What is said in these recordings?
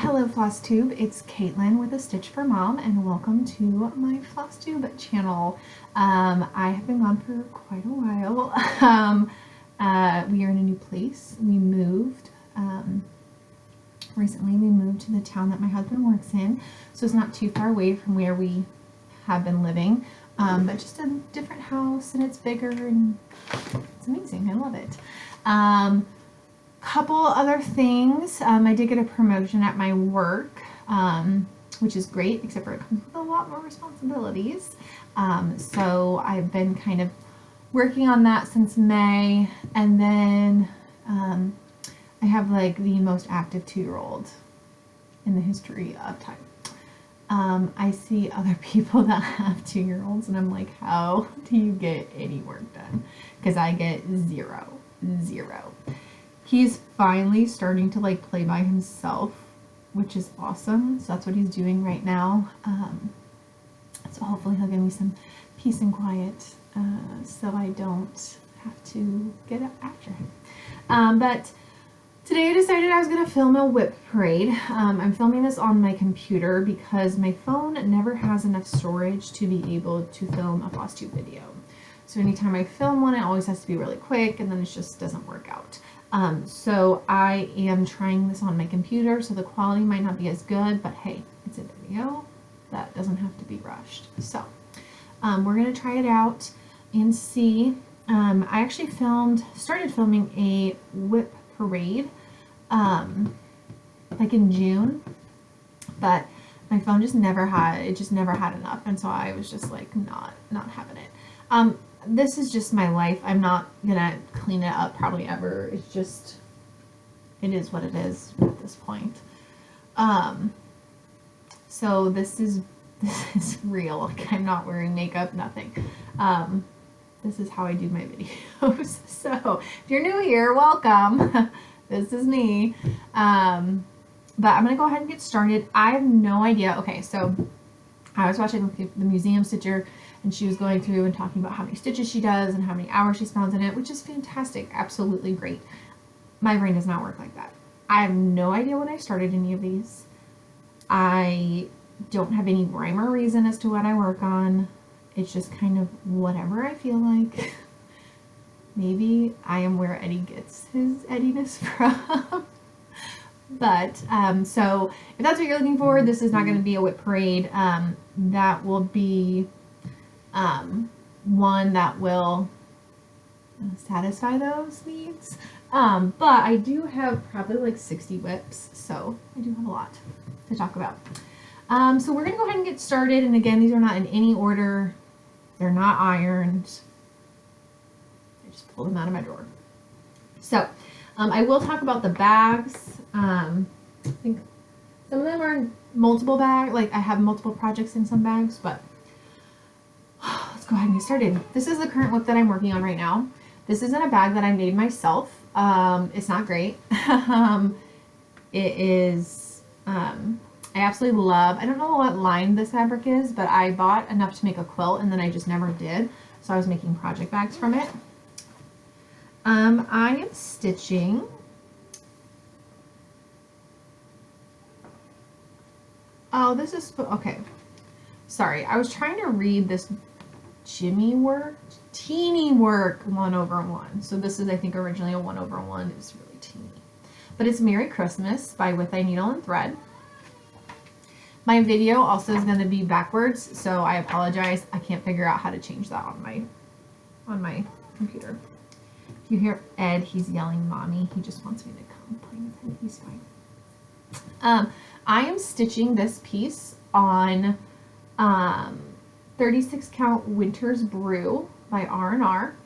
Hello Floss Tube, it's Caitlin with A Stitch for Mom and welcome to my Floss Tube channel. I have been gone for quite a while. We are in a new place. We moved. Recently we moved to the town that my husband works in, so it's not too far away from where we have been living, but just a different house, and it's bigger and it's amazing. I love it. Couple other things. I did get a promotion at my work, which is great, except for it comes with a lot more responsibilities. So I've been kind of working on that since May, and then I have like the most active 2-year-old in the history of time. I see other people that have 2-year-olds and I'm like, how do you get any work done? Because I get zero. He's finally starting to like play by himself, which is awesome. So that's what he's doing right now. So hopefully he'll give me some peace and quiet, so I don't have to get up after him. But today I decided I was going to film a WIP parade. I'm filming this on my computer because my phone never has enough storage to be able to film a Floss Tube video. So anytime I film one, it always has to be really quick, and then it just doesn't work out. So I am trying this on my computer, so the quality might not be as good, but hey, it's a video that doesn't have to be rushed. So we're going to try it out and see. I actually started filming a WIP parade like in June, but my phone just never had enough, and so I was just like not having it. This is just my life. I'm not gonna clean it up probably ever. It's just, it is what it is at this point. So this is real. Like, I'm not wearing makeup, nothing. This is how I do my videos. So if you're new here, welcome. This is me. But I'm gonna go ahead and get started. I have no idea. Okay, so I was watching the museum stitcher, and she was going through and talking about how many stitches she does and how many hours she spends in it, which is fantastic, absolutely great. My brain does not work like that. I have no idea when I started any of these. I don't have any rhyme or reason as to what I work on. It's just kind of whatever I feel like. Maybe I am where Eddie gets his Eddiness from. But, so if that's what you're looking for, this is not going to be a WIP parade. That will be one that will satisfy those needs. But I do have probably like 60 WIPs, so I do have a lot to talk about. So we're going to go ahead and get started. And again, these are not in any order. They're not ironed. I just pulled them out of my drawer. So I will talk about the bags. I think some of them are multiple bags, like I have multiple projects in some bags, but let's go ahead and get started. This is the current WIP that I'm working on right now. This is in a bag that I made myself. It's not great. It is, I absolutely love, I don't know what line this fabric is, but I bought enough to make a quilt and then I just never did. So I was making project bags from it. I am stitching this is, okay, sorry, I was trying to read this teeny work 1/1. So this is, I think, originally a 1/1. It's really teeny, but it's Merry Christmas by With Thy Needle and Thread. My video also is going to be backwards, so I apologize. I can't figure out how to change that on my computer. If you hear Ed, he's yelling mommy. He just wants me to come play with him. He's fine. I am stitching this piece on 36 count Winter's Brew by R&R.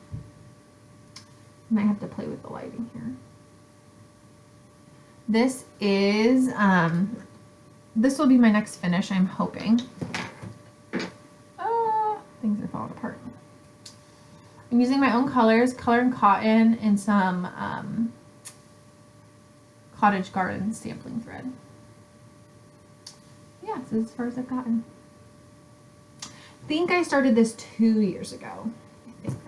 I might have to play with the lighting here. This is, this will be my next finish, I'm hoping. Things are falling apart. I'm using my own colors, Color and Cotton, and some Cottage Garden sampling thread. Yeah, so as far as I've gotten. I think I started this 2 years ago, I think,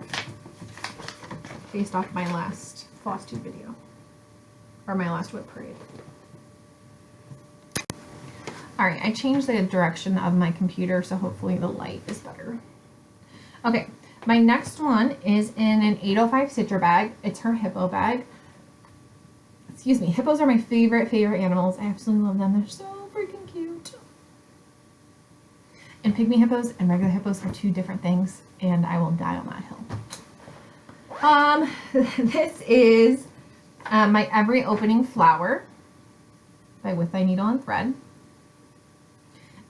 based off my last Floss Tube video, or my last WIP parade. All right, I changed the direction of my computer, so hopefully the light is better. Okay, my next one is in an 805 Stitcher bag. It's her hippo bag. Excuse me, hippos are my favorite animals. I absolutely love them. They're so freaking cute. And pygmy hippos and regular hippos are two different things, and I will die on that hill. This is my Every Opening Flower by With Thy Needle and Thread.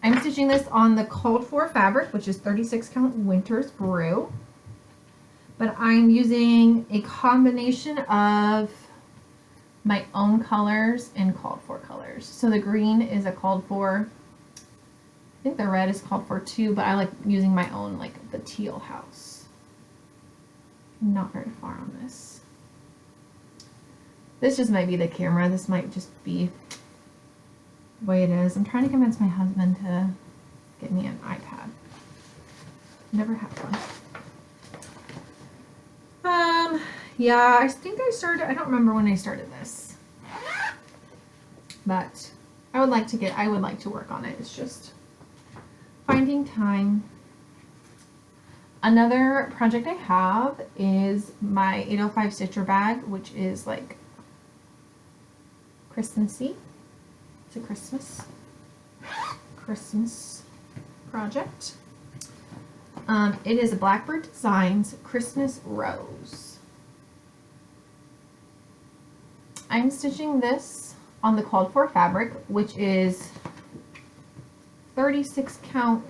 I'm stitching this on the called for fabric, which is 36 count Winter's Brew. But I'm using a combination of my own colors and called for colors. So the green is a called for. I think the red is called for too, but I like using my own, like the teal house. Not very far on this. This just might be the camera. This might just be the way it is. I'm trying to convince my husband to get me an iPad. Never had one. Yeah, I think I started, I don't remember when I started this. But I would like to work on it. It's just finding time. Another project I have is my 805 Stitcher bag, which is like Christmassy. It's a Christmas project. It is a Blackbird Designs Christmas Rose. I'm stitching this on the called for fabric, which is 36 count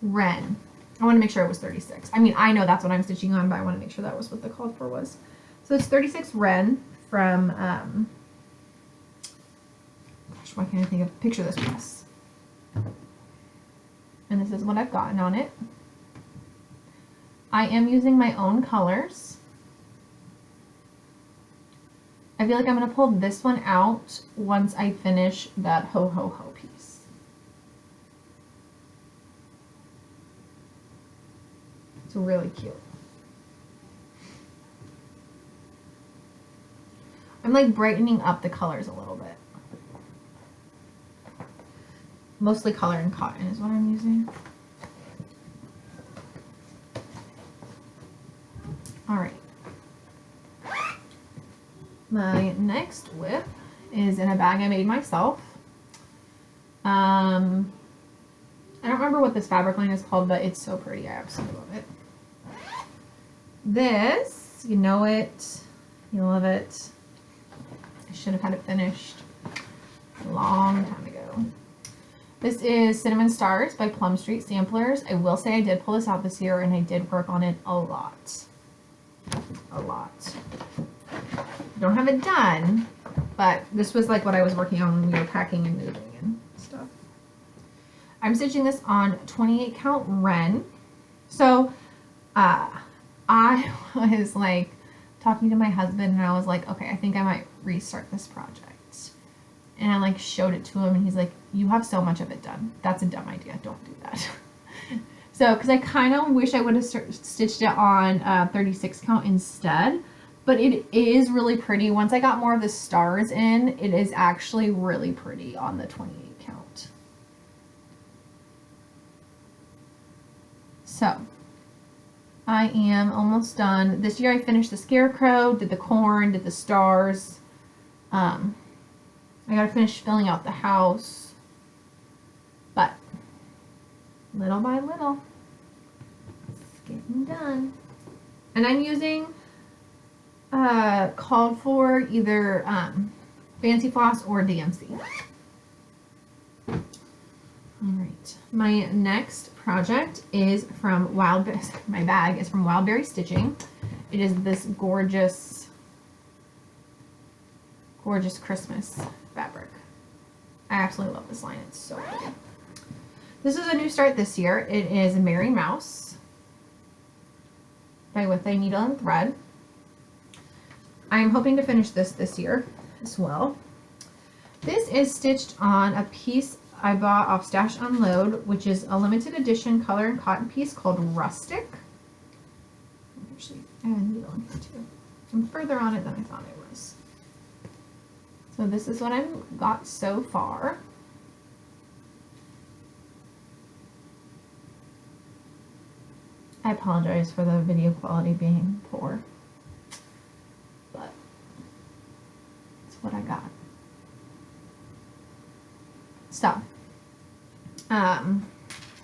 Ren. I want to make sure it was 36. I mean, I know that's what I'm stitching on, but I want to make sure that was what the called for was. So it's 36 Ren from, gosh, why can't I think of, picture this dress. And this is what I've gotten on it. I am using my own colors. I feel like I'm going to pull this one out once I finish that ho ho ho piece. It's really cute. I'm like brightening up the colors a little bit. Mostly color and cotton is what I'm using. All right. My next WIP is in a bag I made myself. I don't remember what this fabric line is called, but it's so pretty. I absolutely love it. This, you know it, you love it. I should have had it finished a long time ago. This is Cinnamon Stars by Plum Street Samplers. I will say I did pull this out this year and I did work on it a lot. A lot. Don't have it done, but this was like what I was working on when we were packing and moving and stuff. I'm stitching this on 28 count Ren. So I was like talking to my husband and I was like, okay, I think I might restart this project. And I like showed it to him and he's like, you have so much of it done. That's a dumb idea. Don't do that. So, because I kind of wish I would have stitched it on 36 count instead. But it is really pretty. Once I got more of the stars in, it is actually really pretty on the 28 count. So, I am almost done. This year I finished the scarecrow, did the corn, did the stars. I gotta finish filling out the house. But, little by little, it's getting done. And I'm using called for either Fancy Floss or DMC. All right, my next project is from my bag is from Wildberry Stitching. It is this gorgeous Christmas fabric. I absolutely love this line. It's so pretty. This is a new start this year. It is Merry Mouse by With Thy Needle and Thread. I'm hoping to finish this year as well. This is stitched on a piece I bought off Stash Unload, which is a limited edition color and cotton piece called Rustic. Actually, I have a needle in here too. I'm further on it than I thought I was. So this is what I've got so far. I apologize for the video quality being poor, but it's what I got. So, I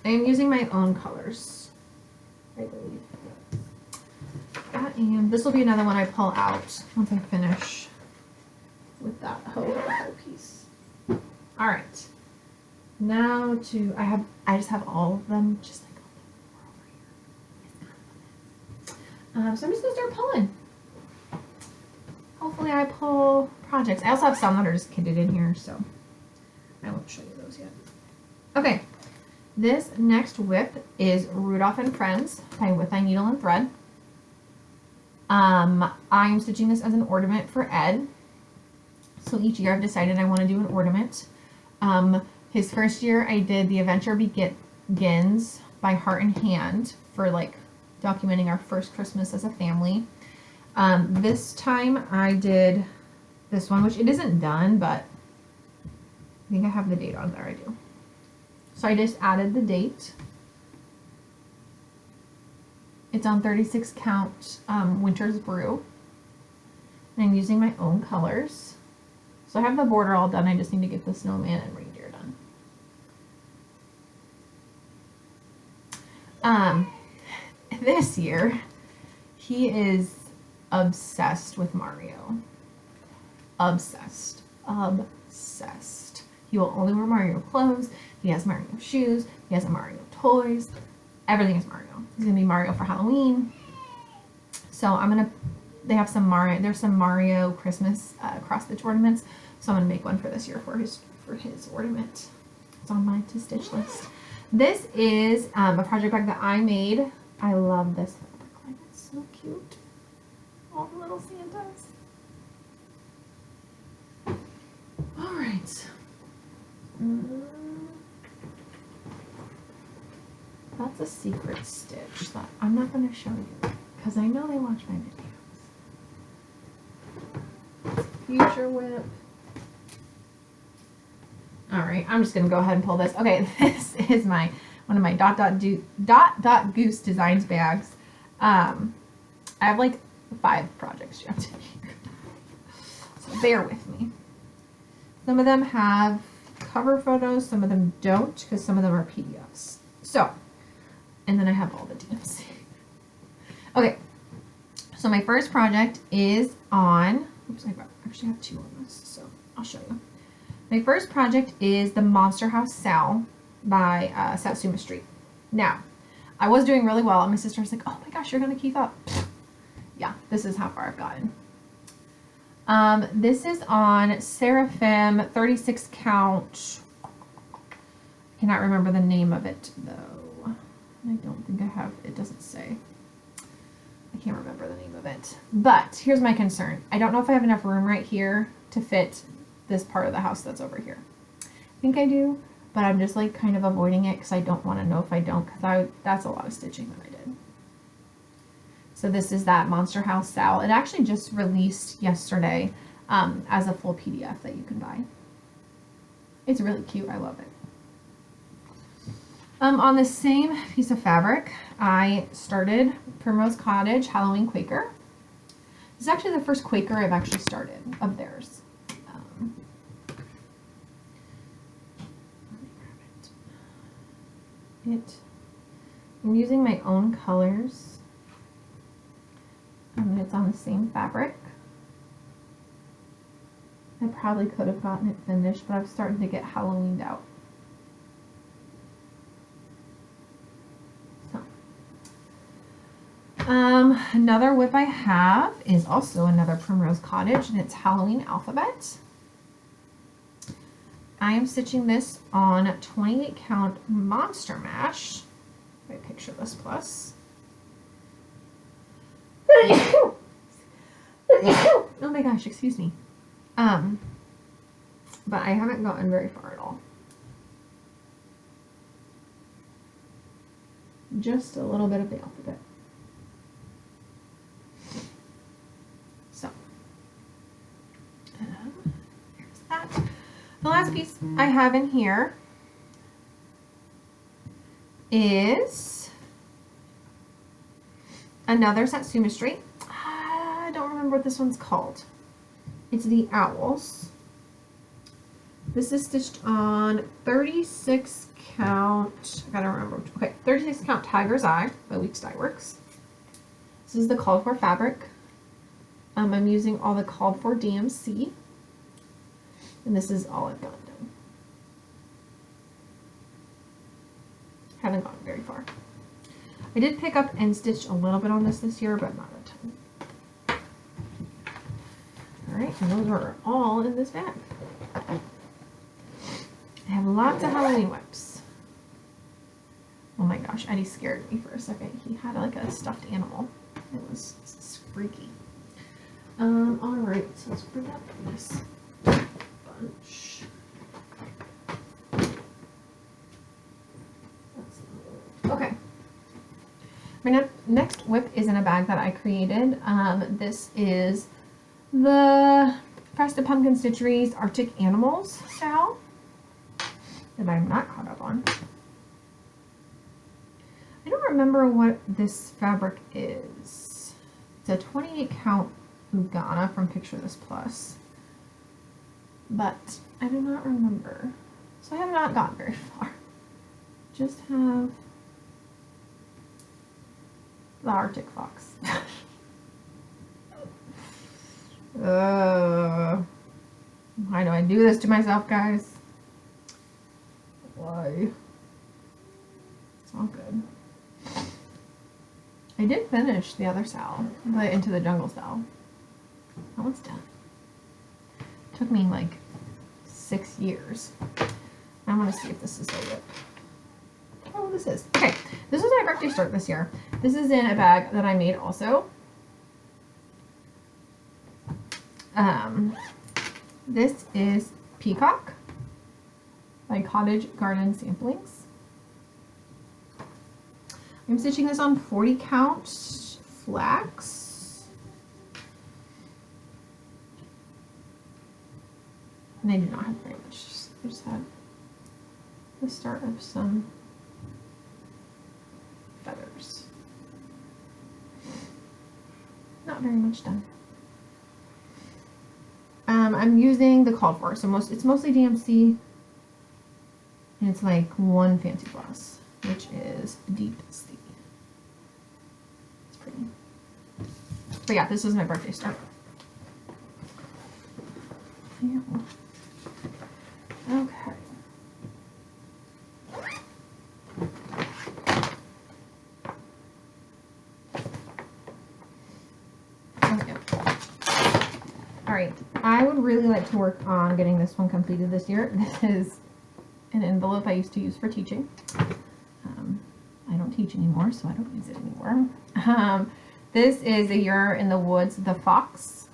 am using my own colors, I believe. And this will be another one I pull out once I finish with that whole piece. All right. Now I just have all of them just like over here. So I'm just gonna start pulling. Hopefully I pull projects. I also have some that are just kitted in here, so I won't show you those yet. Okay, this next WIP is Rudolph and Friends by With Thy Needle and Thread. I'm stitching this as an ornament for Ed. So each year I've decided I want to do an ornament. His first year I did The Adventure Begins by Heart and Hand for like documenting our first Christmas as a family. This time I did this one, which it isn't done, but I think I have the date on there. I do. So I just added the date. It's on 36 count Winter's Brew. And I'm using my own colors. So I have the border all done. I just need to get the snowman and reindeer done. This year, he is obsessed with Mario. Obsessed. Obsessed. He will only wear Mario clothes. He has Mario shoes. He has Mario toys. Everything is Mario. He's gonna be Mario for Halloween. So they have some Mario. There's some Mario Christmas cross stitch ornaments. So I'm gonna make one for this year for his ornament. It's on my to stitch list. This is a project bag that I made. I love this fabric. It's so cute. All the little Santas. All right. That's a secret stitch that I'm not going to show you because I know they watch my videos. Future WIP. All right, I'm just going to go ahead and pull this. Okay, this is one of my dot goose designs bags. I have like 5 projects jammed in here, so bear with me. Some of them have cover photos, some of them don't, because some of them are PDFs. So, and then I have all the DMC. Okay, so my first project is on, oops, I actually have 2 on this, so I'll show you. My first project is the Monster House Sal by Satsuma Street. Now, I was doing really well, and my sister was like, oh my gosh, you're going to keep up. Yeah, this is how far I've gotten. This is on Seraphim 36 count. I cannot remember the name of it, though. I don't think I have, it doesn't say. I can't remember the name of it. But here's my concern. I don't know if I have enough room right here to fit this part of the house that's over here. I think I do, but I'm just like kind of avoiding it because I don't want to know if I don't, because that's a lot of stitching that I did. So this is that Monster House Sal. It actually just released yesterday as a full PDF that you can buy. It's really cute. I love it. On the same piece of fabric, I started Primrose Cottage Halloween Quaker. This is actually the first Quaker I've actually started of theirs. I'm using my own colors. And it's on the same fabric. I probably could have gotten it finished, but I'm starting to get Halloweened out. So, another WIP I have is also another Primrose Cottage, and it's Halloween Alphabet. I am stitching this on 28 count Monster Mash. I picture this plus. Oh my gosh, excuse me. But I haven't gotten very far at all. Just a little bit of the alphabet. So, here The last piece I have in here is another Satsuma string. I don't remember what this one's called. It's the owls. This is stitched on 36 count, I gotta remember, okay, 36 count Tiger's Eye by Weeks Dye Works. This is the called for fabric. I'm using all the called for DMC, and this is all I've gotten done. Haven't gotten very far. I did pick up and stitch a little bit on this year, but not a ton. Alright, and those are all in this bag. I have lots of Halloween WIPs. Oh my gosh, Eddie scared me for a second. He had like a stuffed animal. It was freaky. Alright, so let's bring up this bunch. Okay. My next WIP is in a bag that I created. This is the Frosted Pumpkin Stitcheries Arctic Animals style that I'm not caught up on. I don't remember what this fabric is. It's a 28 count Lugana from Picture This Plus, but I do not remember. So I have not gotten very far. Just have the Arctic Fox. Why do I do this to myself, guys? Why? It's all good. I did finish the other Sal, the Into the Jungle Sal. That one's done. It took me like 6 years. I want to see if this is a WIP. Oh, this is. Okay, this was my birthday start this year. This is in a bag that I made also. This is Peacock by Cottage Garden Samplings. I'm stitching this on 40 count flax. And I do not have very much. I just had the start of some feathers. Not very much done. I'm using the called for, so it's mostly DMC, and it's like one fancy floss, which is Deep Sea. It's pretty. But yeah, this was my birthday start. Yeah. Okay. Alright, I would really like to work on getting this one completed this year. This is an envelope I used to use for teaching. I don't teach anymore, so I don't use it anymore. This is A Year in the Woods, The Fox.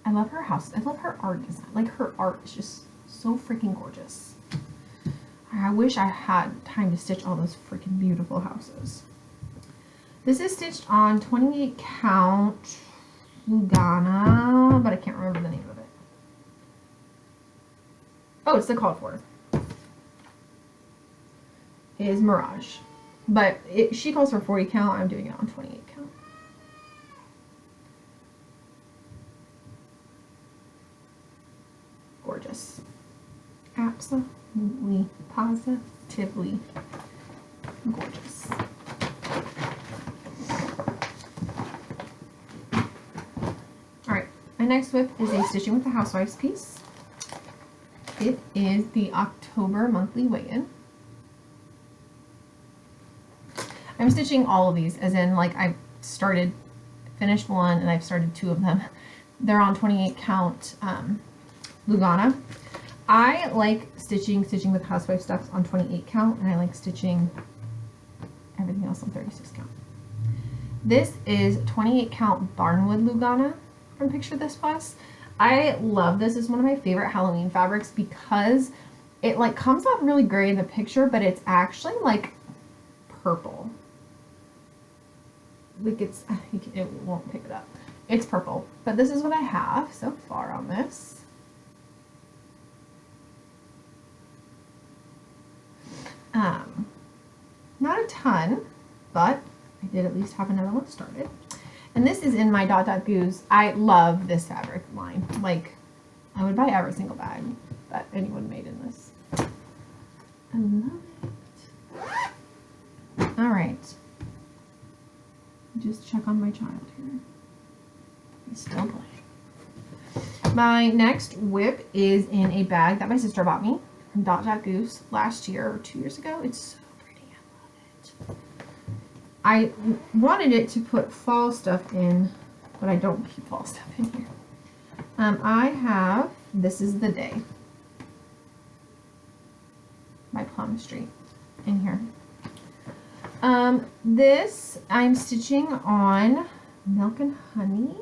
I love her house. I love her art design. Like, her art is just so freaking gorgeous. I wish I had time to stitch all those freaking beautiful houses. This is stitched on 28 count Lugana, but I can't remember the name of it. Oh, it's the called for. It is Mirage. But she calls for 40 count. I'm doing it on 28 count. Gorgeous. Absolutely, positively gorgeous. Alright, my next WIP is a Stitching with the Housewives piece. It is the October monthly weigh-in. I'm stitching all of these, as in, like, I've finished one, and I've started 2 of them. They're on 28 count Lugana. I like stitching with housewife stuff on 28 count, and I like stitching everything else on 36 count. This is 28 count Barnwood Lugana from Picture This Plus. I love this. It's one of my favorite Halloween fabrics because it like comes out really gray in the picture, but it's actually like purple. Like it won't pick it up. It's purple, but this is what I have so far on this. Not a ton, but I did at least have another one started. And this is in my Dot Dot Goose. I love this fabric line. Like, I would buy every single bag that anyone made in this. I love it. All right. Just check on my child here. He's still playing. My next WIP is in a bag that my sister bought me from Dot Dot Goose last year or 2 years ago. It's so pretty. I love it. I wanted it to put fall stuff in, but I don't keep fall stuff in here. I have This Is the Day by Plum Street in here. This I'm stitching on Milk and Honey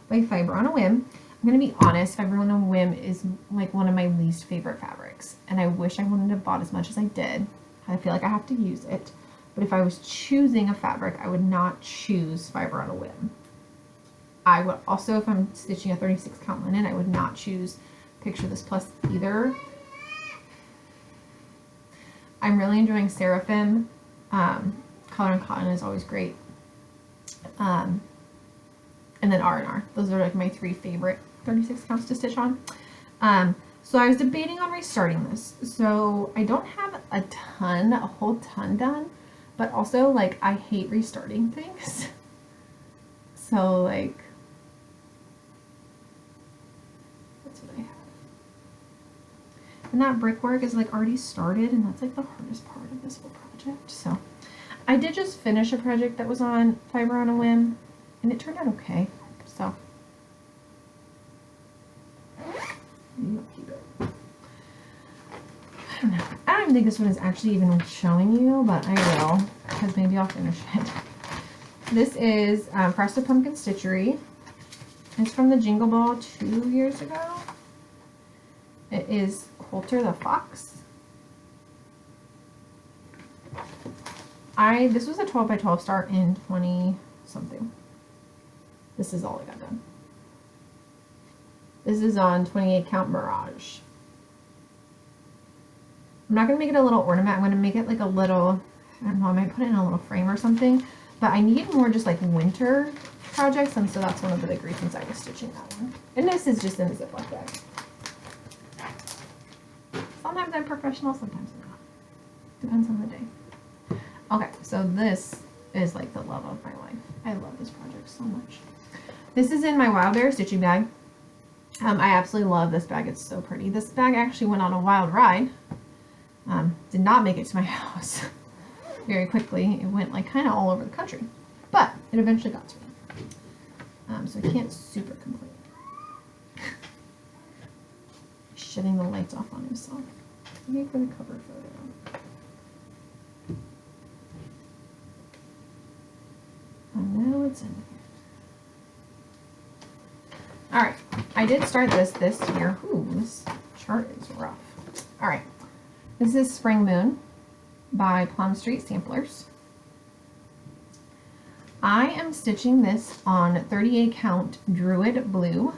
by Fiber on a Whim. I'm going to be honest, Fiber on a Whim is like one of my least favorite fabrics, and I wish I wouldn't have bought as much as I did. I feel like I have to use it, but if I was choosing a fabric, I would not choose Fiber on a Whim. I would also, if I'm stitching a 36 count linen, I would not choose Picture This Plus either. I'm really enjoying Seraphim. Color and Cotton is always great. And then R&R. Those are like my 3 favorite 36 counts to stitch on. So I was debating on restarting this. So I don't have a whole ton done, but also like I hate restarting things. So like, that's what I have. And that brickwork is like already started, and that's like the hardest part of this whole project. So I did just finish a project that was on Fiber on a Whim, and it turned out okay. So I'll keep it. I don't know. I don't even think this one is actually even showing you, but I will, because maybe I'll finish it. This is Frosted Pumpkin Stitchery. It's from the Jingle Ball 2 years ago. It is Coulter the Fox. This was a 12 by 12 start in 20 something. This is all I got done. This is on 28 count Mirage. I'm not going to make it a little ornament. I'm going to make it like a little, I don't know, I might put it in a little frame or something. But I need more just like winter projects, and so that's one of the big reasons I was stitching that one. And this is just in a Ziploc bag. Sometimes I'm professional, sometimes I'm not. Depends on the day. Okay, so this is like the love of my life. I love this project so much. This is in my Wild Bear stitching bag. I absolutely love this bag. It's so pretty. This bag actually went on a wild ride. Did not make it to my house very quickly. It went like kind of all over the country, but it eventually got to me. So I can't super complain. Shutting the lights off on himself. Maybe for the cover photo. I know it's in there. Alright, I did start this year. Ooh, this chart is rough. Alright, this is Spring Moon by Plum Street Samplers. I am stitching this on 38 count Druid Blue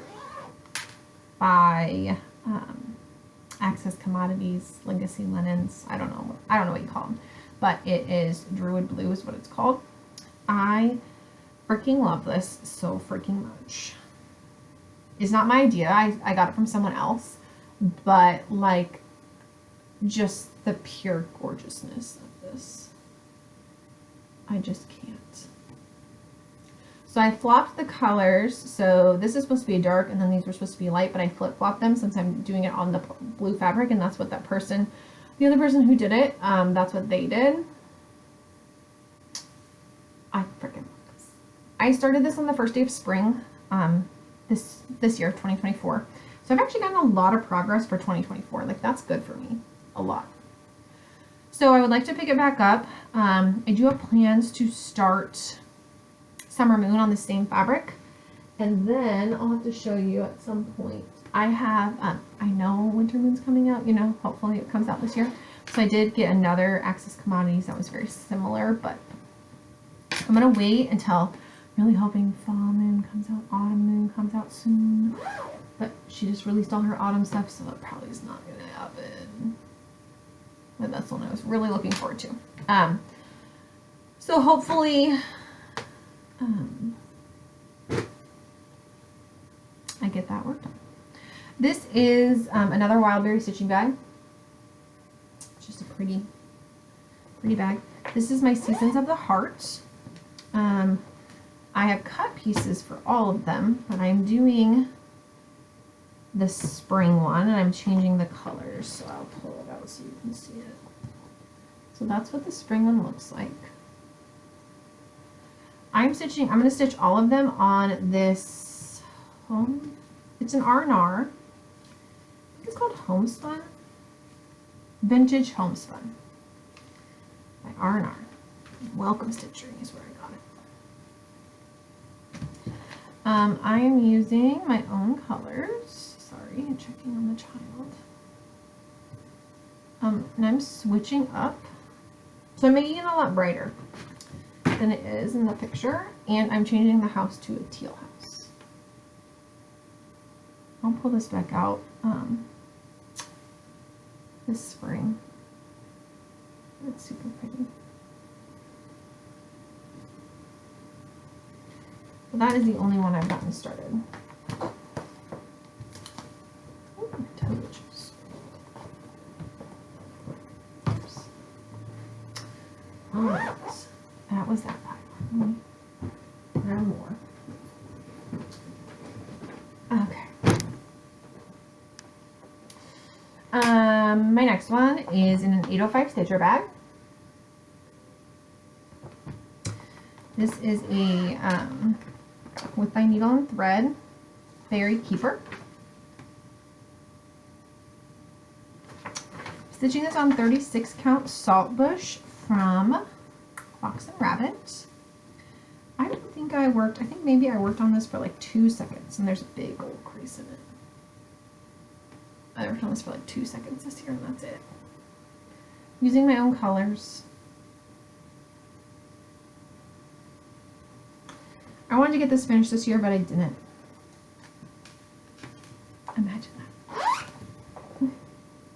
by Access Commodities, Legacy Linens. I don't know what you call them, but it is Druid Blue is what it's called. I freaking love this so freaking much. It's not my idea. I got it from someone else, but like just the pure gorgeousness of this. I just can't. So I flopped the colors. So this is supposed to be dark and then these were supposed to be light, but I flip-flopped them since I'm doing it on the blue fabric, and that's what that person, the other person who did it, that's what they did. I freaking love this. I started this on the first day of spring, this year, 2024. So I've actually gotten a lot of progress for 2024. Like, that's good for me. A lot. So I would like to pick it back up. I do have plans to start Summer Moon on the same fabric. And then I'll have to show you at some point. I have, I know Winter Moon's coming out, you know, hopefully it comes out this year. So I did get another Access Commodities that was very similar, but I'm going to wait until Really hoping fall moon comes out, autumn moon comes out soon. But she just released all her autumn stuff, so it probably is not going to happen. But that's one I was really looking forward to. So hopefully I get that work done. This is another Wildberry stitching bag. It's just a pretty bag. This is my Seasons of the Heart. I have cut pieces for all of them, but I'm doing the spring one and I'm changing the colors, so I'll pull it out so you can see it. So that's what the spring one looks like. I'm going to stitch all of them on this it's an R&R. I think it's called Homespun. Vintage Homespun by R&R. Welcome Stitchery is where I got it. I am using my own colors. Sorry, I'm checking on the child. And I'm switching up. So I'm making it a lot brighter than it is in the picture. And I'm changing the house to a teal house. I'll pull this back out this spring. It's super pretty. That is the only one I've gotten started. Ooh, toes. Oops. All right, that was that pile. Grab more. Okay. My next one is in an 805 stitcher bag. This is a with my needle and thread fairy keeper. Stitching this on 36 count Saltbush from Fox and Rabbit. I don't think I think maybe I worked on this for like 2 seconds, and there's a big old crease in it. I worked on this for like 2 seconds this year, and that's it. Using my own colors. I wanted to get this finished this year, but I didn't. Imagine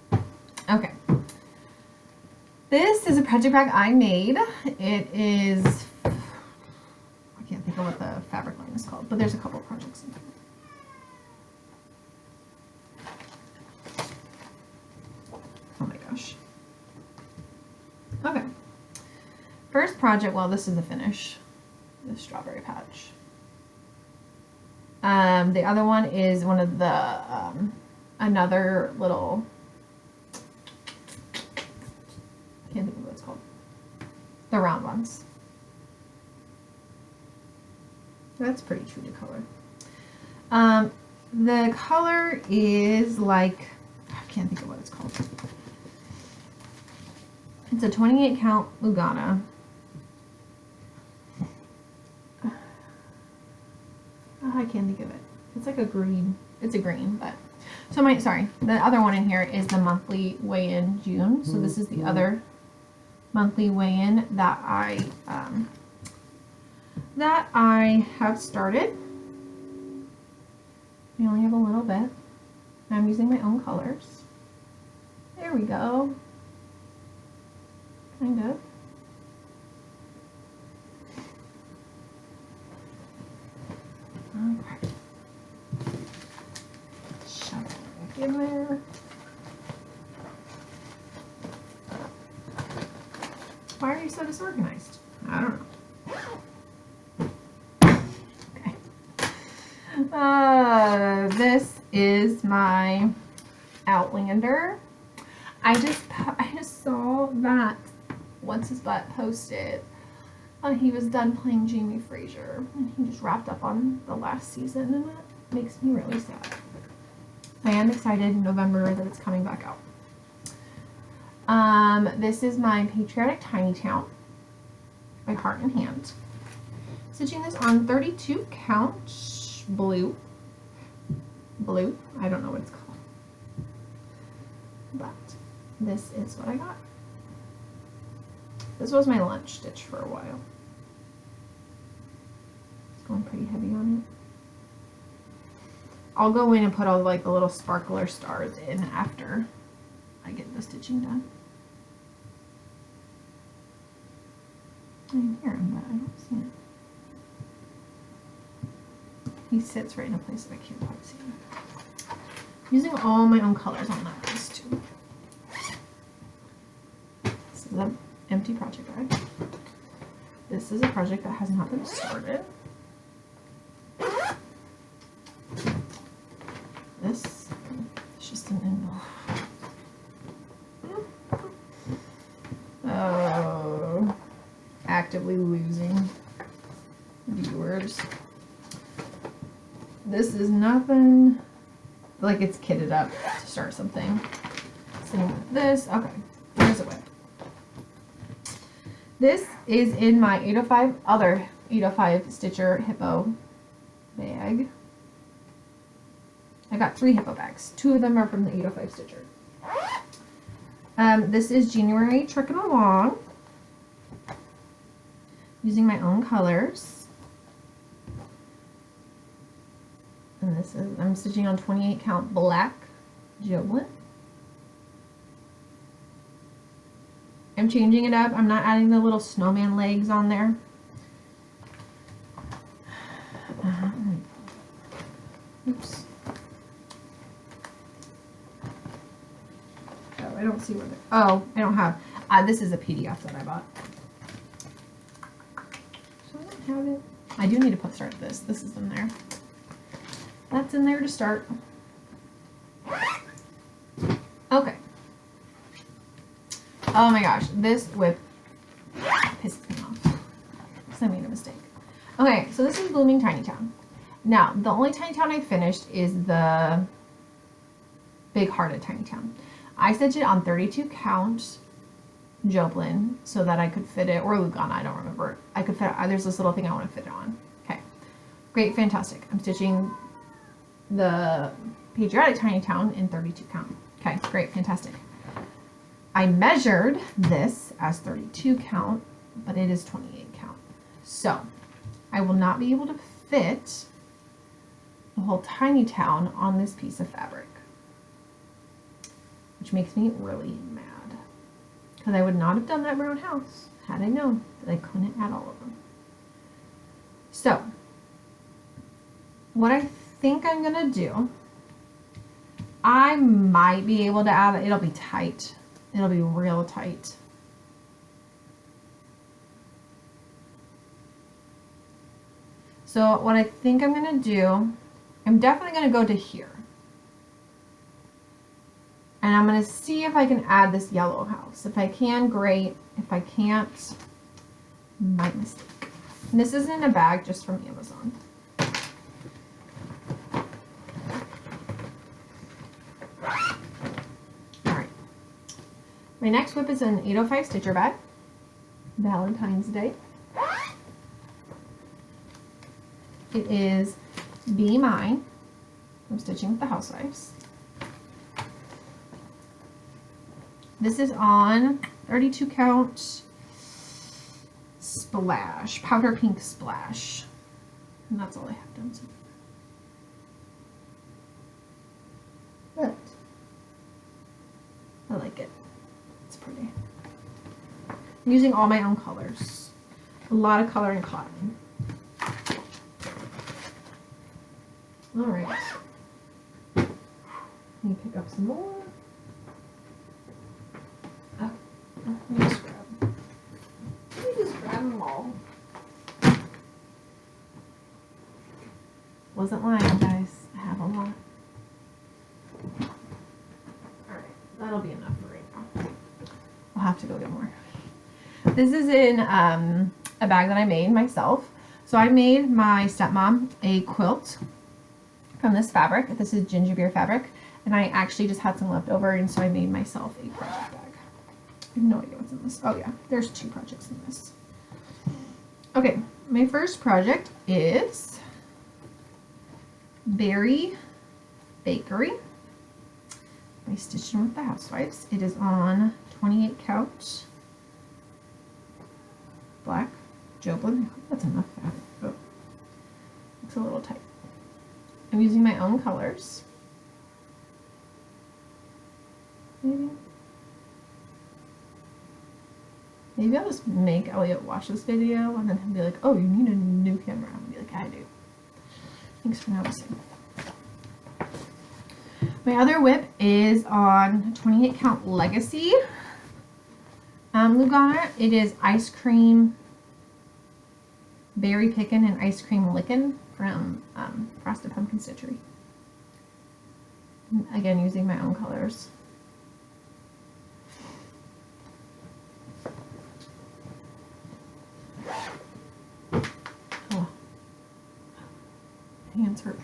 that. Okay. This is a project bag I made. It is, I can't think of what the fabric line is called, but there's a couple of projects in here. Oh my gosh. Okay. First project, well, this is the finish. The strawberry patch. The other one is one of the another little, I can't think of what it's called. The round ones. That's pretty true to color. The color is like, I can't think of what it's called. It's a 28 count Lugana. I can't think of it. It's like a green. It's a green, but so the other one in here is the monthly weigh-in June. So this is the other monthly weigh-in that I have started. I only have a little bit. I'm using my own colors. There we go. Kind of. Okay. Shove it back in there. Why are you so disorganized? I don't know. Okay. This is my Outlander. I just saw that what's his butt posted. He was done playing Jamie Fraser, and he just wrapped up on the last season, and that makes me really sad. I am excited in November that it's coming back out. This is my Patriotic Tiny Town by Heart and Hand. Stitching this on 32 count blue. I don't know what it's called, but this is what I got. This was my lunch stitch for a while. going pretty heavy on it. I'll go in and put all like the little sparkler stars in after I get the stitching done. I can hear him, but I don't see him. He sits right in a place that I can't quite see him. Using all my own colors on that piece too. This is an empty project bag. This is a project that has not been started. This is just an envelope. Oh, actively losing viewers. This is nothing like it's kitted up to start something. Same with this. Okay, here's a whip. This is in my 805 other 805 Stitcher Hippo bag. I got 3 Hippo bags. 2 of them are from the 805 Stitcher. This is January Trucking Along. Using my own colors. And this is, I'm stitching on 28 count black Joblin. I'm changing it up. I'm not adding the little snowman legs on there. Oops. Oh, I don't see where oh, I don't have. This is a PDF that I bought. So I don't have it. I do need to start this. This is in there. That's in there to start. Okay. Oh my gosh, this whip pisses me off because I made a mistake. Okay, so this is Blooming Tiny Town. Now, the only Tiny Town I finished is the Big Hearted Tiny Town. I stitched it on 32 count Joblin so that I could fit it, or Lugana, I don't remember. I could fit it, there's this little thing I want to fit it on. Okay, great, fantastic. I'm stitching the Patriotic Tiny Town in 32 count. Okay, great, fantastic. I measured this as 32 count, but it is 28 count. So I will not be able to fit the whole Tiny Town on this piece of fabric, which makes me really mad because I would not have done that brown house had I known that I couldn't add all of them. So what I think I'm gonna do, I might be able to add it. It'll be tight. It'll be real tight. So what I think I'm gonna do, I'm definitely gonna go to here. And I'm gonna see if I can add this yellow house. If I can, great. If I can't, my mistake. And this is in a bag just from Amazon. My next whip is an 805 Stitcher bag, Valentine's Day. It is Be Mine. I'm stitching with the Housewives. This is on 32 count Splash, powder pink Splash. And that's all I have done so far. But I like it. It's pretty. I'm using all my own colors. A lot of color in cotton. All right. Let me pick up some more. Oh, let me just grab them all. Wasn't lying, guys. I have a lot. All right, that'll be enough for right now. I'll have to go get more. This is in a bag that I made myself. So I made my stepmom a quilt from this fabric. This is ginger beer fabric, and I actually just had some left over, and so I made myself a project bag. I have no idea what's in this. Oh yeah, there's 2 projects in this. Okay, my first project is Berry Bakery. I stitched in with the Housewives. It is on 28 count black Joblin. I hope that's enough fabric. Oh. looks a little tight. I'm using my own colors. Maybe I'll just make Elliot watch this video and then he'll be like, oh, you need a new camera. I'll be like, I do. Thanks for noticing. My other whip is on 28 count Legacy Lugana. It is ice cream berry pickin' and ice cream lickin' from Frosted Pumpkin Stitchery. Again, using my own colors. Oh, hands hurt.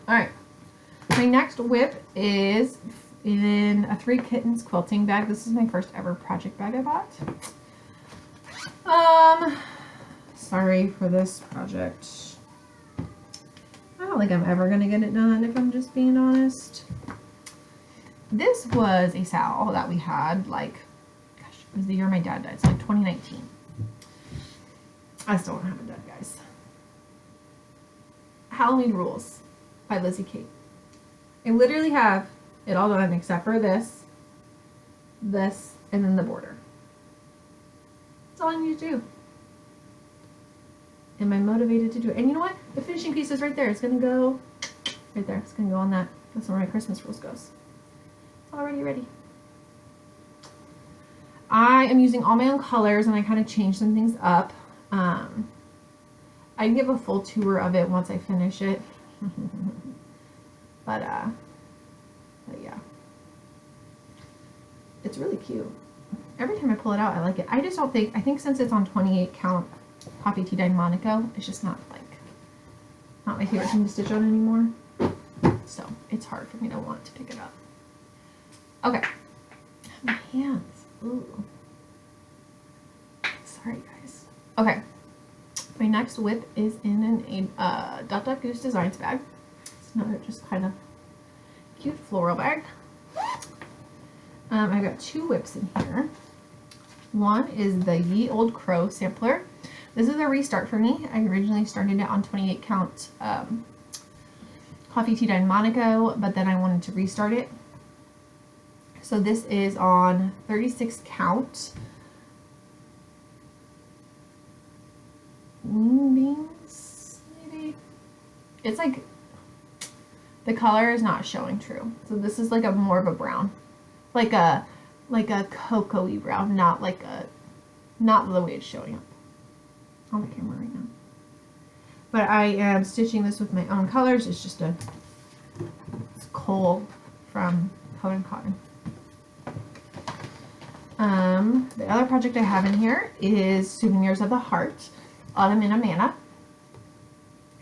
All right. My next whip is in a 3 Kittens quilting bag. This is my first ever project bag I bought. Sorry for this project. I don't think I'm ever going to get it done, if I'm just being honest. This was a sal that we had, like, gosh, it was the year my dad died, so like 2019. I still don't have it done, guys. Halloween Rules by Lizzie Kate. I literally have it all done except for this, and then the border. That's all I need to do. Am I motivated to do it? And you know what? The finishing piece is right there. It's going to go right there. It's going to go on that. That's where my Christmas rules goes. It's already ready. I am using all my own colors, and I kind of changed some things up. I can give a full tour of it once I finish it. But yeah. It's really cute. Every time I pull it out, I like it. I just don't think, I think since it's on 28 count Poppy Tea Dye Monaco, it's just not my favorite thing to stitch on anymore. So it's hard for me to want to pick it up. Okay. My hands. Ooh. Sorry, guys. Okay. My next whip is in a Dot Dot Goose Designs bag. It's another just kind of cute floral bag. I've got 2 whips in here. One is the Ye Old Crow sampler. This is a restart for me. I originally started it on 28 count Coffee Tea Dye Monaco, but then I wanted to restart it. So this is on 36 count Moonbeams, maybe? It's like, the color is not showing true. So this is like a more of a brown. Like a cocoa-y brown, not the way it's showing up on the camera right now. But I am stitching this with my own colors. It's just it's Coal from Code & Cotton. The other project I have in here is Souvenirs of the Heart, Autumn in Amana.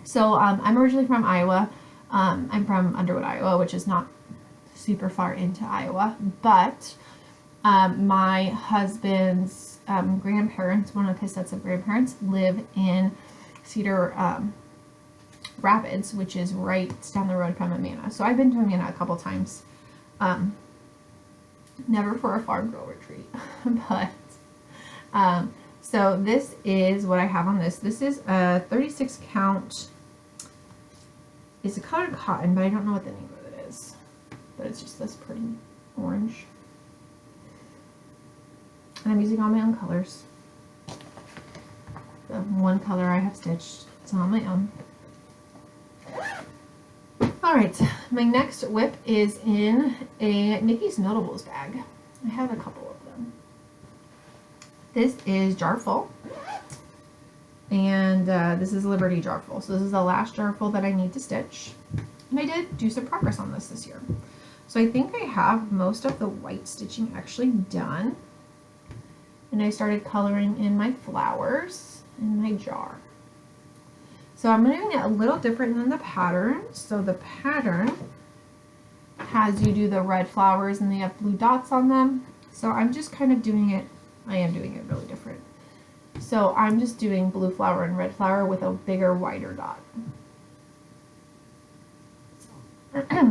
So I'm originally from Iowa. I'm from Underwood, Iowa, which is not super far into Iowa, but my husband's grandparents, one of his sets of grandparents, live in Cedar Rapids, which is right down the road from Amana. So I've been to Amana a couple times. Never for a farm girl retreat, but so this is what I have on this. This is a 36 count. It's a colored cotton, but I don't know what the name of it is. But it's just this pretty orange. And I'm using all my own colors. The one color I have stitched, it's on my own. Alright, my next whip is in a Nikki's Notables bag. I have a couple of them. This is Jarful. And this is Liberty Jarful. So this is the last Jarful that I need to stitch. And I did do some progress on this year. So I think I have most of the white stitching actually done. And I started coloring in my flowers in my jar. So I'm doing it a little different than the pattern. So the pattern has you do the red flowers and they have blue dots on them. So I'm just kind of doing it, I am doing it really different. So I'm just doing blue flower and red flower with a bigger, wider dot.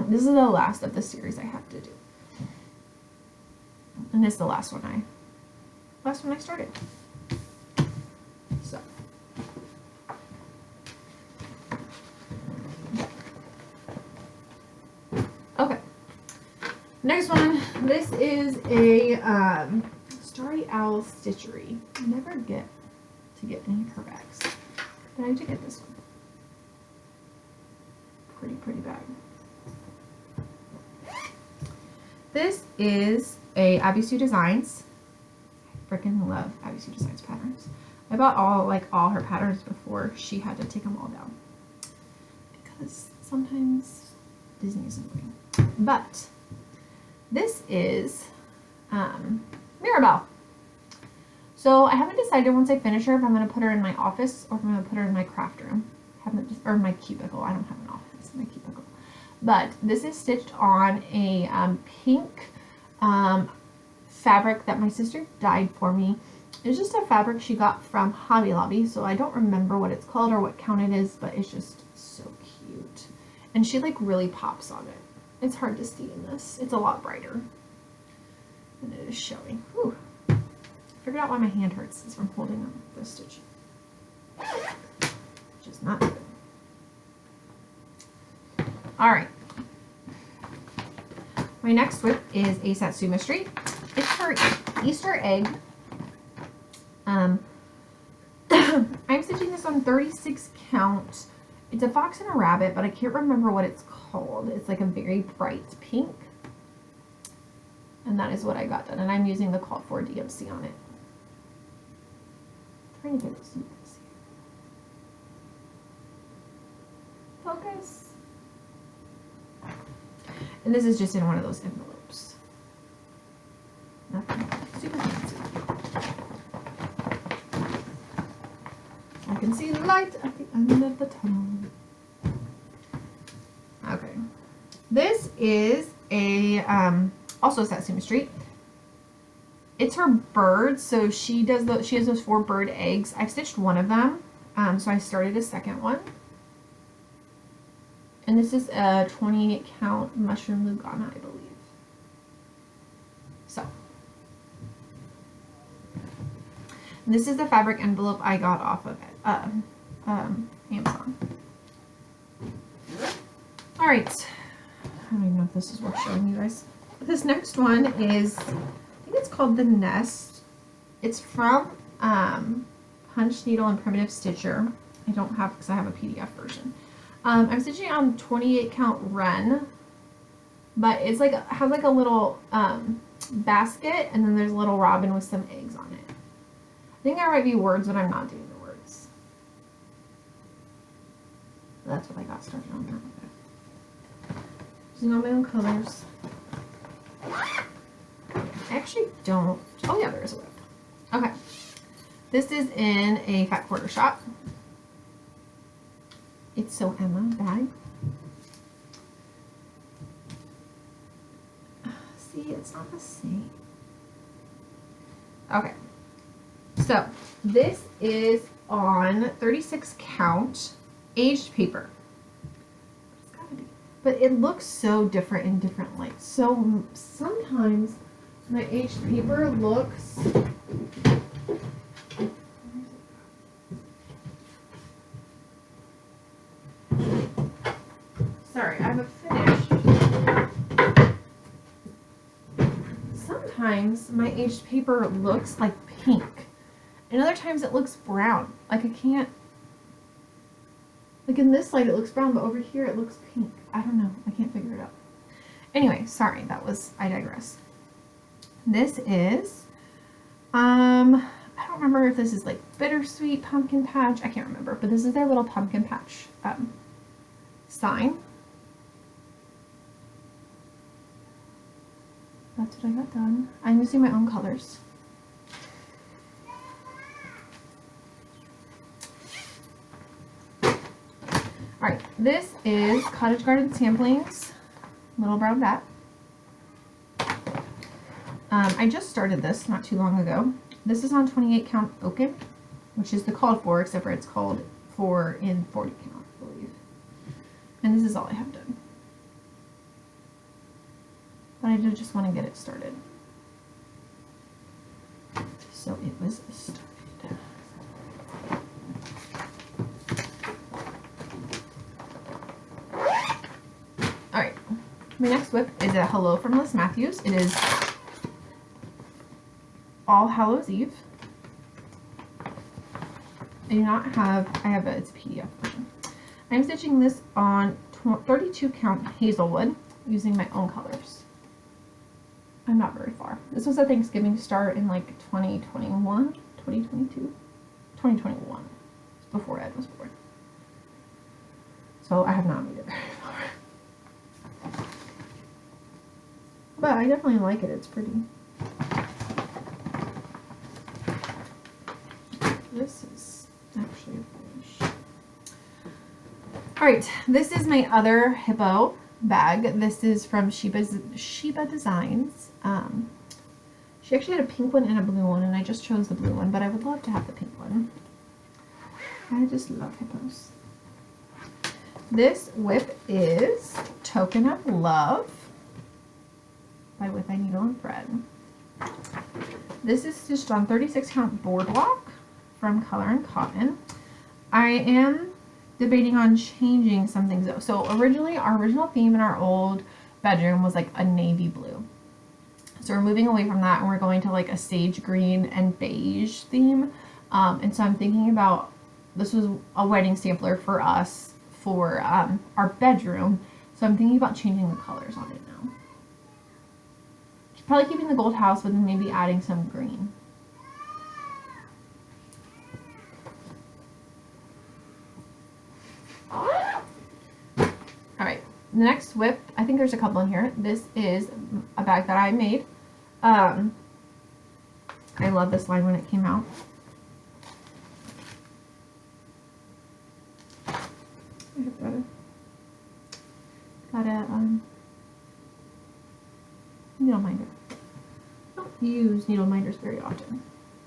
This is the last of the series I have to do. And this is the last one I started. So Next one, this is a Starry Owl Stitchery. I never get to get any of her bags, but I did get this one. Pretty bag. This is a Abby Sue Designs. I freaking love Abby Sue Designs patterns. I bought all her patterns before she had to take them all down, because sometimes Disney is annoying. But this is Mirabelle. So I haven't decided once I finish her if I'm going to put her in my office or if I'm going to put her in my craft room. Or my cubicle. I don't have an office, my cubicle. But this is stitched on a pink fabric that my sister dyed for me. It's just a fabric she got from Hobby Lobby, so I don't remember what it's called or what count it is, but it's just so cute. And she like really pops on it. It's hard to see in this. It's a lot brighter. And it is showing. Whew. I figured out why my hand hurts. It's from holding on the stitch. Which is not good. Alright. My next WIP is a Satsuma Street. It's her Easter egg. I'm stitching this on 36 count. It's a fox and a rabbit, but I can't remember what it's called. It's like a very bright pink. And that is what I got done. And I'm using the called for DMC on it. I'm trying to get it so you can see it. Focus. And this is just in one of those envelopes. Nothing super fancy. I can see light at the end of the tunnel. Okay. This is a also Satsuma Street. It's her bird, so she has those 4 bird eggs. I've stitched one of them, so I started a second one. And this is a 28 count mushroom Lugana, I believe. So, and this is the fabric envelope I got off of Amazon. All right, I don't even know if this is worth showing you guys. This next one is, I think it's called The Nest. It's from Punch Needle and Primitive Stitcher. I don't have, because I have a PDF version. I'm stitching on 28 count Ren, but it's like, has like a little basket, and then there's a little robin with some eggs on it. I think there might be words, but I'm not doing the words. That's what I got started on that. Using all my own colors. I actually don't, oh yeah, there is a WIP. Okay. This is in a fat quarter shop. It's So Emma bag. See, it's not the same. Okay. So, this is on 36 count aged paper. It's gotta be. But it looks so different in different lights. So, sometimes my aged paper looks... Sorry, I have a finish. Sometimes my aged paper looks like pink. And other times it looks brown. Like I can't... Like in this light it looks brown, but over here it looks pink. I don't know. I can't figure it out. Anyway, sorry. I digress. This is... I don't remember if this is like Bittersweet Pumpkin Patch. I can't remember. But this is their little pumpkin patch sign. That's what I got done. I'm using my own colors. Alright, this is Cottage Garden Samplings, Little Brown Bat. I just started this not too long ago. This is on 28 count Oaken, which is the called for, except for it's called for in 40 count, I believe. And this is all I have done. But I did just want to get it started. So it was started. Alright, My next WIP is a Hello from Liz Matthews. It is All Hallows Eve. I do not have, it's a PDF version. I'm stitching this on 32 count Hazelwood using my own colors. I'm not very far. This was a Thanksgiving start in like 2021, 2022, 2021. Before Ed was born. So I have not made it very far. But I definitely like it. It's pretty. This is actually a finish. Alright, this is my other hippo bag. This is from Sheba Designs. She actually had a pink one and a blue one, and I just chose the blue one, but I would love to have the pink one. I just love hippos. This WIP is Token of Love by With a Needle and Thread. This is stitched on 36 count Boardwalk from Color and Cotton. I am debating on changing some things though. So originally, our original theme in our old bedroom was like a navy blue. So we're moving away from that and we're going to like a sage green and beige theme. And so I'm thinking about, this was a wedding sampler for us for our bedroom. So I'm thinking about changing the colors on it now. Probably keeping the gold house, but then maybe adding some green. Alright, the next WIP, I think there's a couple in here. This is a bag that I made. I love this line when it came out. Got a needle minder. I don't use needle minders very often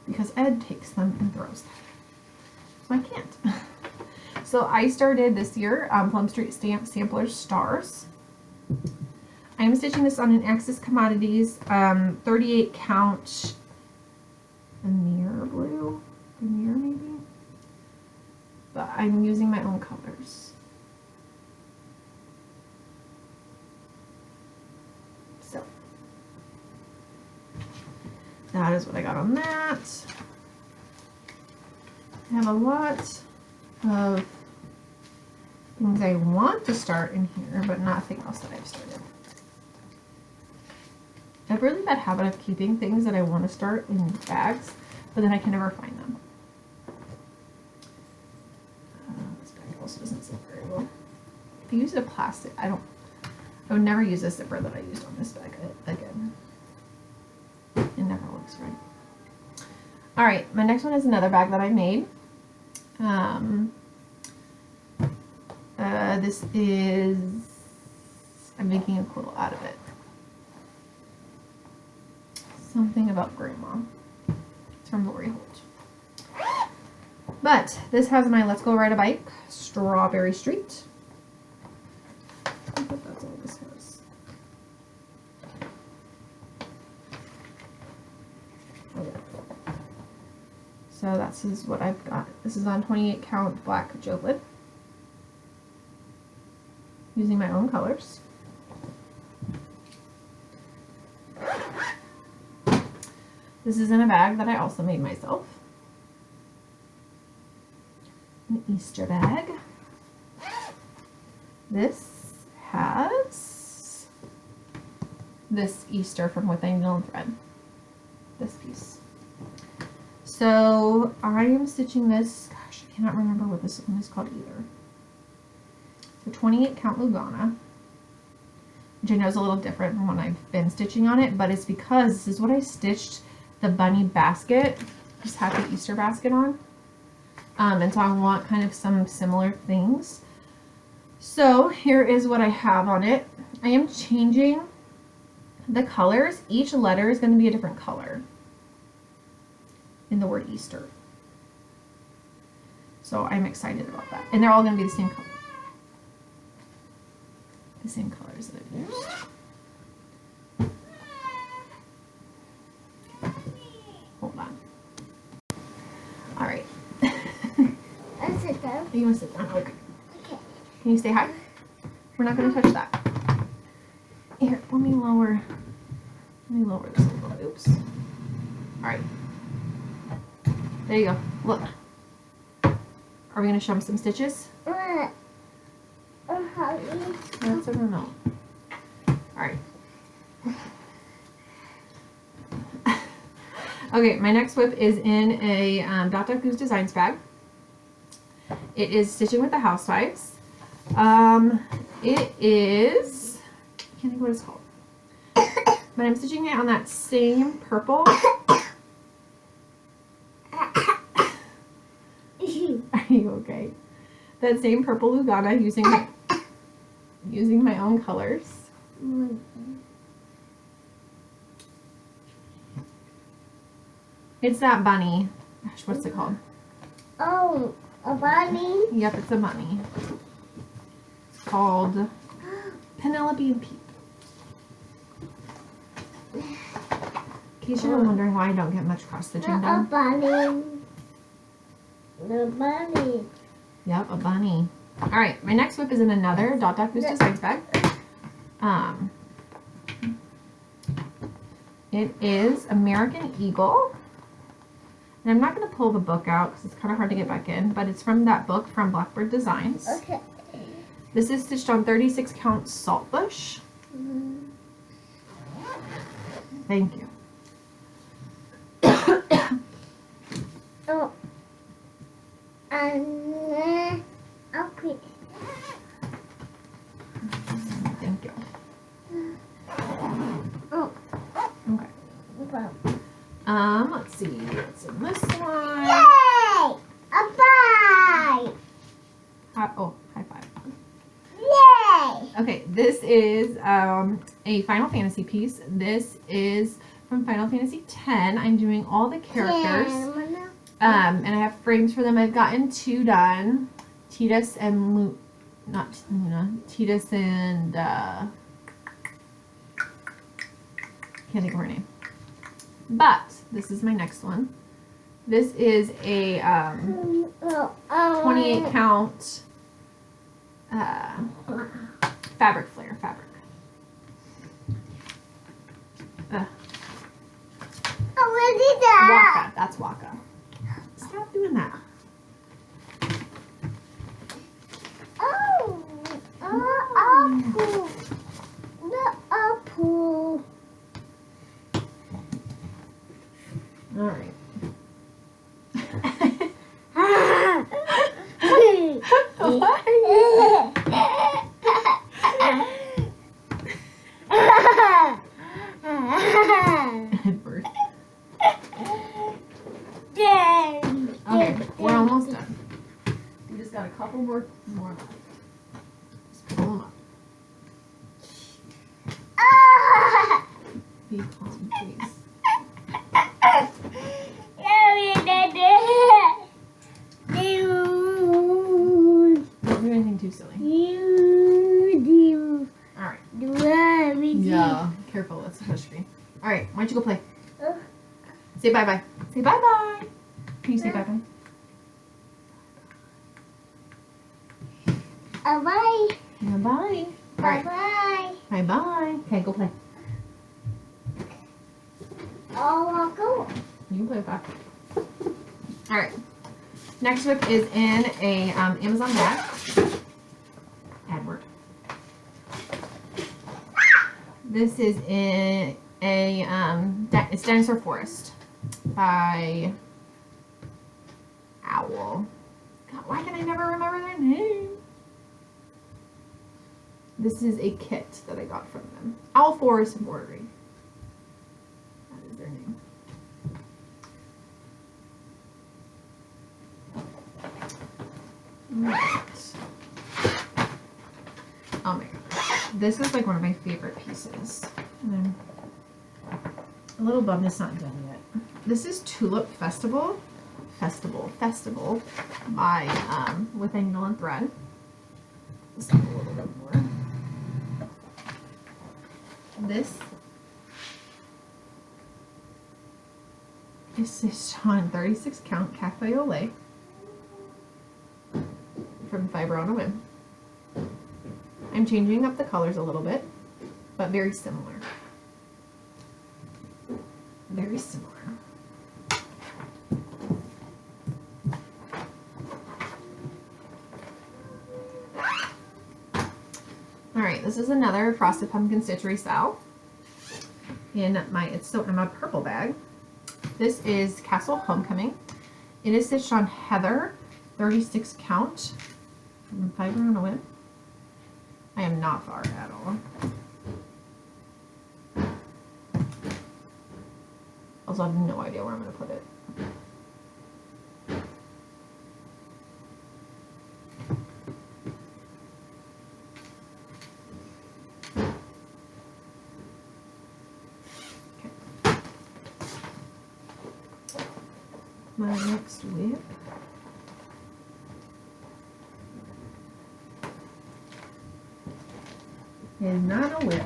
because Ed takes them and throws them. So I can't. So I started this year Plum Street Stamp Sampler Stars. I am stitching this on an Axis Commodities 38 count Veneer blue. Veneer maybe? But I'm using my own colors. So that is what I got on that. I have a lot of things I want to start in here, but nothing else that I've started. I have a really bad habit of keeping things that I want to start in bags, but then I can never find them. This bag also doesn't zip very well. If you use a plastic, I would never use a zipper that I used on this bag again. It never looks right. Alright, my next one is another bag that I made. This is, I'm making a quilt out of it. Something about grandma. It's from Lori Holt. But this has my Let's Go Ride a Bike, Strawberry Street. I think that's all this has. Okay. So this is what I've got. This is on 28 count black Joe using my own colors. This is in a bag that I also made myself. An Easter bag. This has this Easter from With a Needle and Thread. This piece. So I am stitching this, gosh, I cannot remember what this one is called either. The 28 count Lugana, which I know is a little different from when I've been stitching on it, but it's because this is what I stitched the bunny basket, this Happy Easter basket on. And so I want kind of some similar things. So here is what I have on it. I am changing the colors. Each letter is going to be a different color in the word Easter. So I'm excited about that. And they're all going to be the same color. The same colors that I've used. Hold on. All right. I'll sit down. You want to sit down? Okay. Okay. Can you say hi? We're not going to touch that. Here, let me lower this a little bit. Oops. All right. There you go. Look. Are we gonna show them some stitches? What? That's a remote. All right. Okay, my next WIP is in a Dot Dot Goose Designs bag. It is Stitching with the Housewives. It is, I can't think what it's called. But I'm stitching it on that same purple. Are you okay? That same purple Lugana using my own colors. It's that bunny. Gosh, what's it called? Oh, a bunny? Yep, it's a bunny. It's called Penelope and Pete. In case you're wondering why I don't get much cross stitching A done. bunny. The bunny. Yep, a bunny. Alright, my next WIP is in another Dot Dot Goose Designs bag. It is American Eagle. And I'm not going to pull the book out because it's kind of hard to get back in, but it's from that book from Blackbird Designs. Okay. This is stitched on 36 count Saltbush. Thank you. Oh. And okay. Thank you. Oh. Okay. Let's see what's in this one. Yay! A bye! Oh, high five. Yay! Okay, this is a Final Fantasy piece. This is from Final Fantasy X. I'm doing all the characters. And I have frames for them. I've gotten 2 done. Titus and not Luna. Titus and can't think of her name. But this is my next one. This is a 28 count fabric flare fabric. Oh, what is that? Waka. That's Waka. Stop doing that. Oh, apple. The apple. All right. What are you? Birth. Okay, we're almost done. We just got a couple more left. Just pull them up. Be calm, please. Don't do anything too silly. All right. Yeah, careful. That's a touch screen. All right, why don't you go play? Say bye bye. Say bye bye. Can you say bye bye? Bye. Yeah, bye. All right. Bye. Bye bye. Okay, go play. Oh, I'll go. You can play with that. All right. Next WIP is in a Amazon bag. AdWord. This is in a it's Dinosaur Forest by Owl. God, why can I never remember their name? This is a kit that I got from them. Owl Forest Embroidery. That is their name. Right. Oh my gosh. This is like one of my favorite pieces. And I'm a little bummed it's not done yet. This is Tulip Festival by With a Needle and Thread. Just a little bit more. This is stitched on 36 count Cafe au lait from Fiber on a Whim. I'm changing up the colors a little bit. but very similar. Very similar. All right, this is another Frosted Pumpkin Stitch Resale in my It's So Emma purple bag. This is Castle Homecoming. It is stitched on Heather, 36 count, from Fiber on a WIP. I am not far at all. Also, I have no idea where I'm going to put it. My next WIP is not a WIP.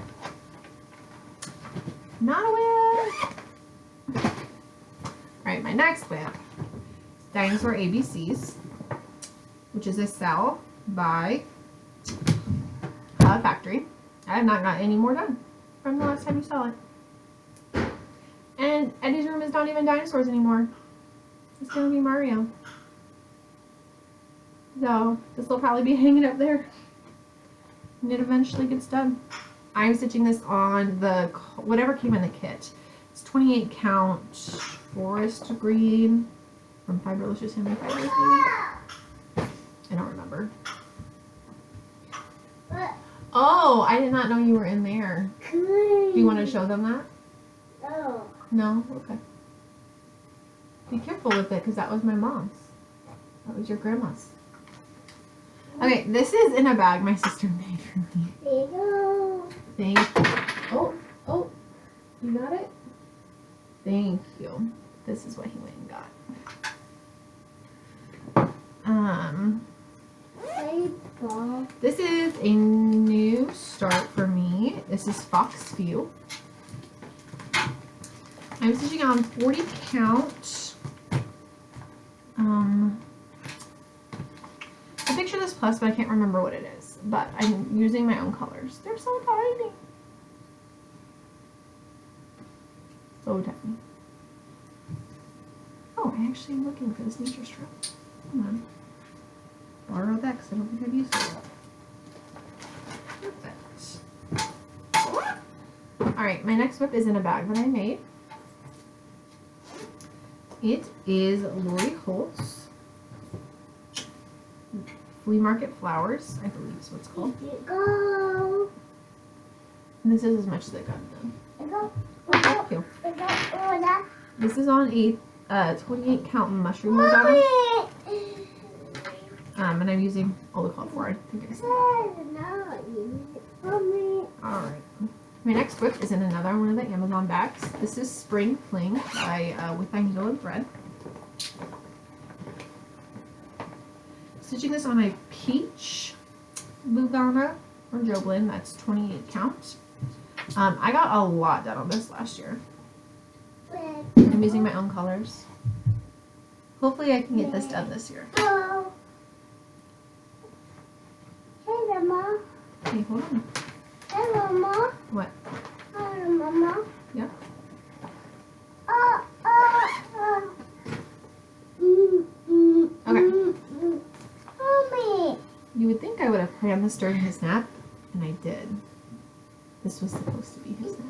Not a WIP! Alright, my next WIP is Dinosaur ABCs, which is a sell by Factory. I have not got any more done from the last time you saw it. And Eddie's room is not even dinosaurs anymore. It's gonna be Mario. So this will probably be hanging up there when it eventually gets done. I'm stitching this on the whatever came in the kit. It's 28 count forest green from Fiberlicious Hemi Fibers, maybe? I don't remember. Oh, I did not know you were in there. Do you want to show them that? No. No? Okay. Be careful with it, because that was my mom's. That was your grandma's. Okay, this is in a bag my sister made for me. There you go. Thank you. Oh, you got it? Thank you. This is what he went and got. This is a new start for me. This is Fox View. I'm stitching on 40 count. I picture this plus, but I can't remember what it is. But I'm using my own colors. They're so tiny. So tiny. Oh, I actually am looking for this nature strip. Come on. Borrow that because I don't think I've used it yet. Perfect. Alright, my next WIP is in a bag that I made. It is Lori Holtz. Flea Market Flowers, I believe is what it's called. Here you go. And this is as much as I got done. Oh, thank you. Order. This is on a 28 count mushroom Madonna. And I'm using all the called for. I think I said. Alright. My next WIP is in another one of the Amazon bags. This is Spring Fling by With My Needle and Thread. Stitching this on a peach Lugana or Joblin. That's 28 count. I got a lot done on this last year. I'm using my own colors. Hopefully I can get this done this year. Oh. Hey, Mama. Okay, hold on. Hey, Mama. What? Hi, Mama. Yeah? Okay. Mommy. You would think I would have planned this during his nap, and I did. This was supposed to be his nap.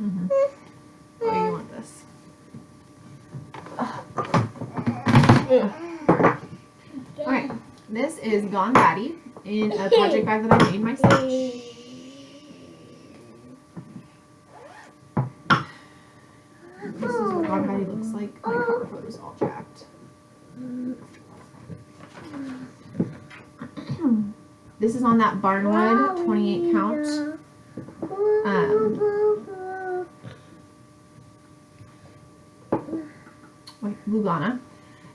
Mm-hmm. Oh, you want this. Okay, this is Gone Batty in a project bag that I made myself. This is what Gone Batty looks like. My cover photo's all jacked. This is on that Barnwood 28 count. Lugana.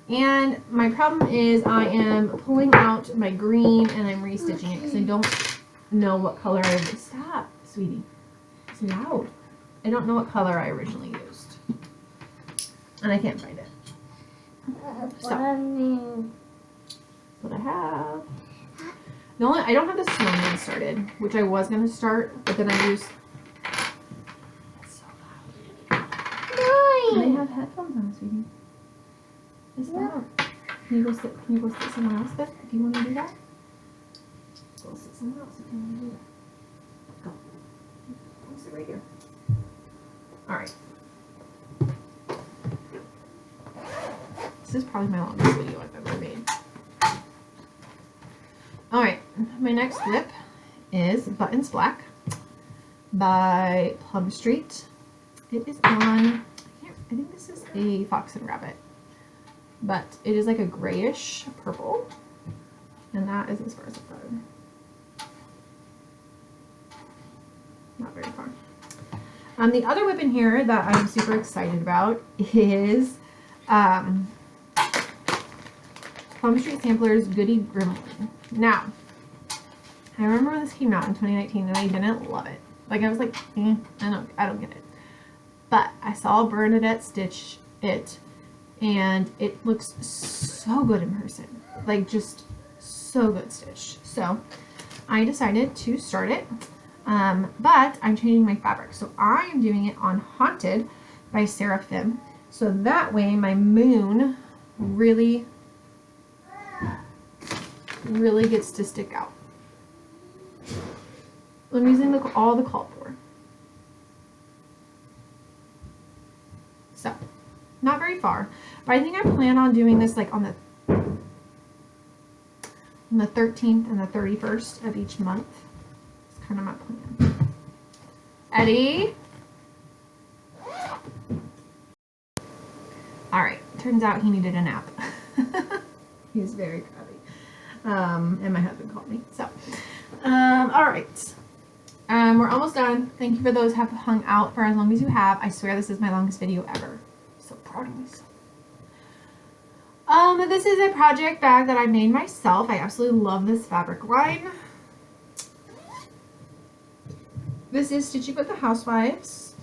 And my problem is I am pulling out my green and I'm restitching it because I don't know what color I would. Stop, sweetie. It's loud. I don't know what color I originally used. And I can't find it. Stop. what I have. I don't have the snowman started, which I was gonna start, but then I used. It's so loud. Can I have headphones on, sweetie? It's loud. Can you go sit? Can you go sit somewhere else then? If you want to do that, go sit somewhere else if you want to do that. Go. Go sit right here. All right. This is probably my longest video I've ever made. Alright, my next WIP is Buttons Black by Plum Street. It is on, I think this is a Fox and Rabbit, but it is like a grayish purple, and that is as far as I've gotten. Not very far. The other WIP in here that I'm super excited about is Plum Street Samplers Goody Gremlin. Now, I remember when this came out in 2019 and I didn't love it. Like, I was like, I don't get it. But I saw Bernadette stitch it, and it looks so good in person. Like, just so good stitched. So, I decided to start it. But I'm changing my fabric. So, I am doing it on Haunted by Seraphim. So, that way my moon really gets to stick out. I'm using all the called for. So, not very far, but I think I plan on doing this like on the 13th and the 31st of each month. It's kind of my plan. Eddie? Alright, turns out he needed a nap. He's very crabby. And my husband called me. So, alright. We're almost done. Thank you for those who have hung out for as long as you have. I swear this is my longest video ever. So proud of myself. This is a project bag that I made myself. I absolutely love this fabric line. This is Stitching with the Housewives.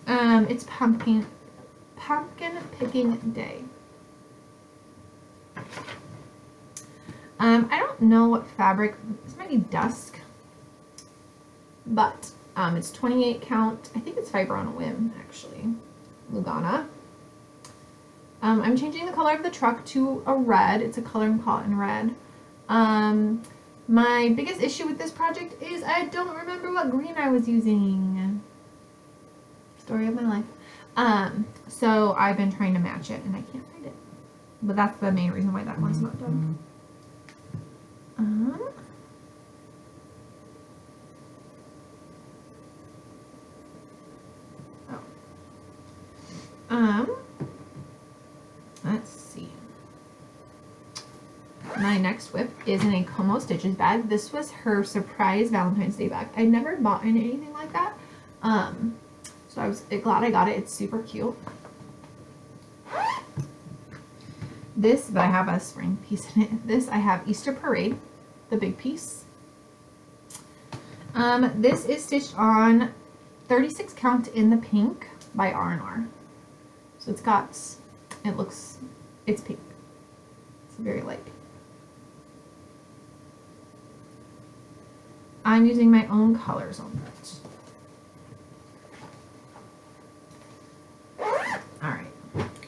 It's pumpkin picking day. I don't know what fabric. This might be dusk, but it's 28 count. I think it's Fiber on a Whim, actually. Lugana. I'm changing the color of the truck to a red. It's a color and cotton red. My biggest issue with this project is I don't remember what green I was using. Story of my life. So I've been trying to match it and I can't find it. But that's the main reason why that one's not done. Let's see. My next WIP is in a Como Stitches bag. This was her surprise Valentine's Day bag. I'd never bought in anything like that. So I was glad I got it. It's super cute. This, but I have a spring piece in it. This, I have Easter Parade, the big piece. This is stitched on 36 count in the pink by R&R. So it's got, it's pink. It's very light pink. I'm using my own colors on that. Alright.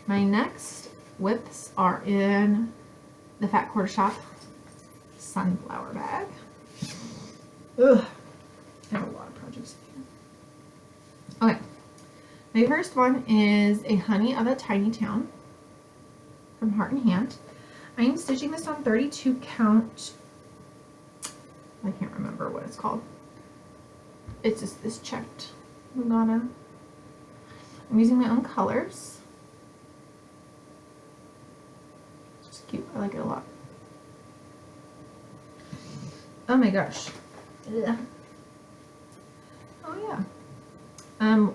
My next WIPs are in the Fat Quarter Shop Sunflower bag. Ugh. I have a lot of projects in here. Okay. My first one is a Honey of a Tiny Town from Heart and Hand. I am stitching this on 32 count. I can't remember what it's called. It's just this checked Lugana. I'm using my own colors. It's just cute. I like it a lot. Oh my gosh. Ugh. Oh yeah.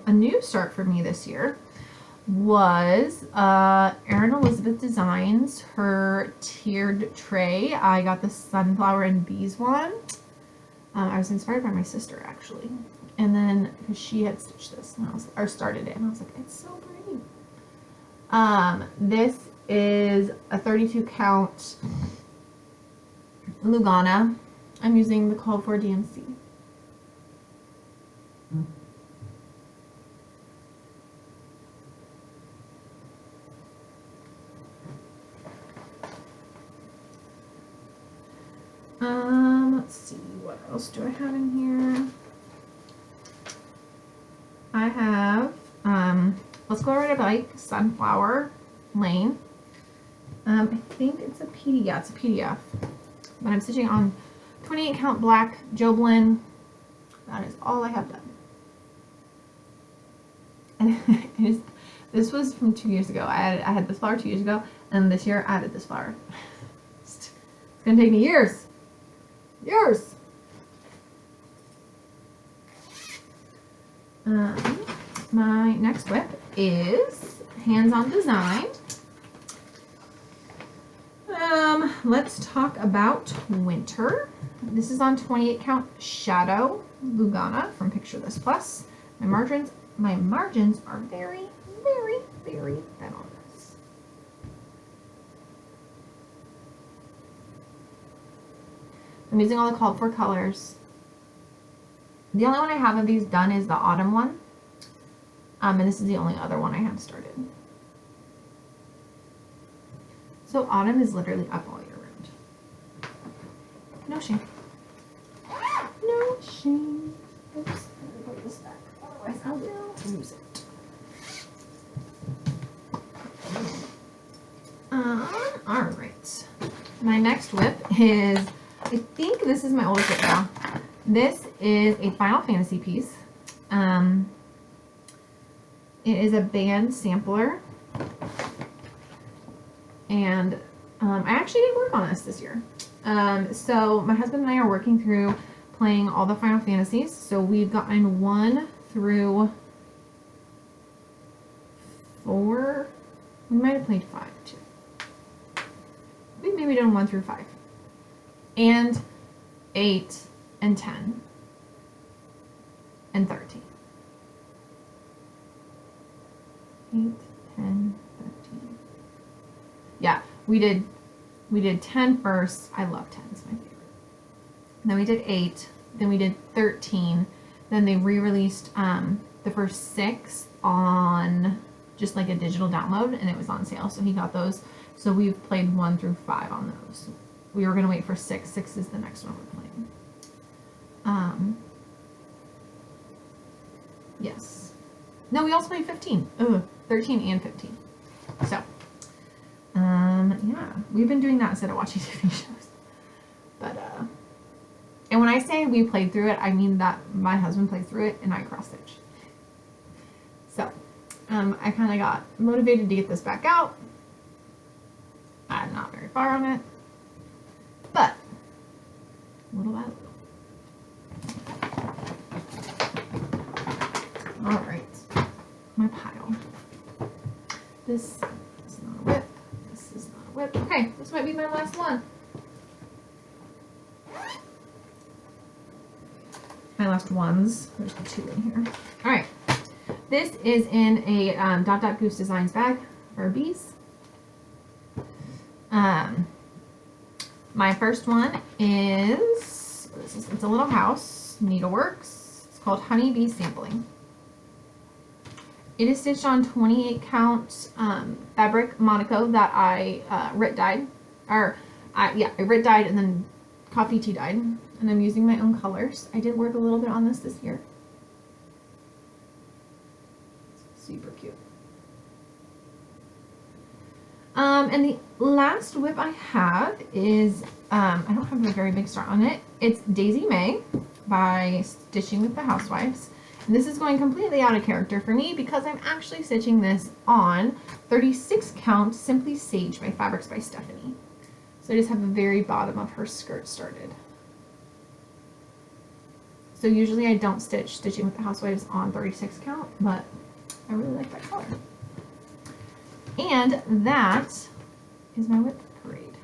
A new start for me this year was Erin Elizabeth Designs, her tiered tray. I got the Sunflower and Bees one. I was inspired by my sister actually, and then because she had stitched this or started it, and I was like, it's so pretty. This is a 32 count Lugana. I'm using the called for DMC. Let's see, what else do I have in here? I have, Let's Go Ride a Bike, Sunflower Lane. I think it's a PDF, yeah, it's a PDF. But I'm stitching on 28 count black Joblin. That is all I have done. And this was from 2 years ago. I had this flower 2 years ago, and this year I added this flower. It's gonna take me years. Years. My next WIP is hands-on design. Let's talk about winter. This is on 28 count Shadow Lugana from Picture This Plus. My margins are very, very, very thin on this. I'm using all the called for colors. The only one I have of these done is the autumn one. And this is the only other one I have started. So autumn is literally up all year round. No shame. No shame. Oops, I'm gonna put this back. Otherwise I will lose it. Alright. My next WIP is, I think this is my oldest WIP now. This is a Final Fantasy piece. It is a band sampler. And I actually did work on this year. So my husband and I are working through playing all the Final Fantasies. So we've gotten 1 through 4. We might have played 5 too. We've maybe done 1 through 5. And 8 and 10 and 13. 8, 10, 13. Yeah, we did 10 first. I love 10, it's my favorite. Then we did 8, then we did 13. Then they re-released the first 6 on just like a digital download, and it was on sale, so he got those. So we've played 1 through 5 on those. We were gonna wait for 6. 6 is the next one we're playing. Yes. No, we also played 15. 13 and 15. So, yeah, we've been doing that instead of watching TV shows. But, and when I say we played through it, I mean that my husband played through it and I cross stitch. So, I kind of got motivated to get this back out. I'm not very far on it, but little by little. All right, my pile. This is not a WIP. This is not a WIP. Okay, this might be my last one. My last ones. There's 2 in here. All right, this is in a Dot Dot Goose Designs bag for bees. My first one is, it's a little house, Needleworks. It's called Honeybee Sampling. It is stitched on 28 count fabric Monaco that I Rit dyed. I Rit dyed and then coffee tea dyed. And I'm using my own colors. I did work a little bit on this year. Super cute. And the last WIP I have is, I don't have a very big star on it. It's Daisy May by Stitching with the Housewives. And this is going completely out of character for me because I'm actually stitching this on 36 count Simply Sage by Fabrics by Stephanie. So I just have the very bottom of her skirt started. So usually I don't stitch Stitching with the Housewives on 36 count, but I really like that color. And that is my WIP parade.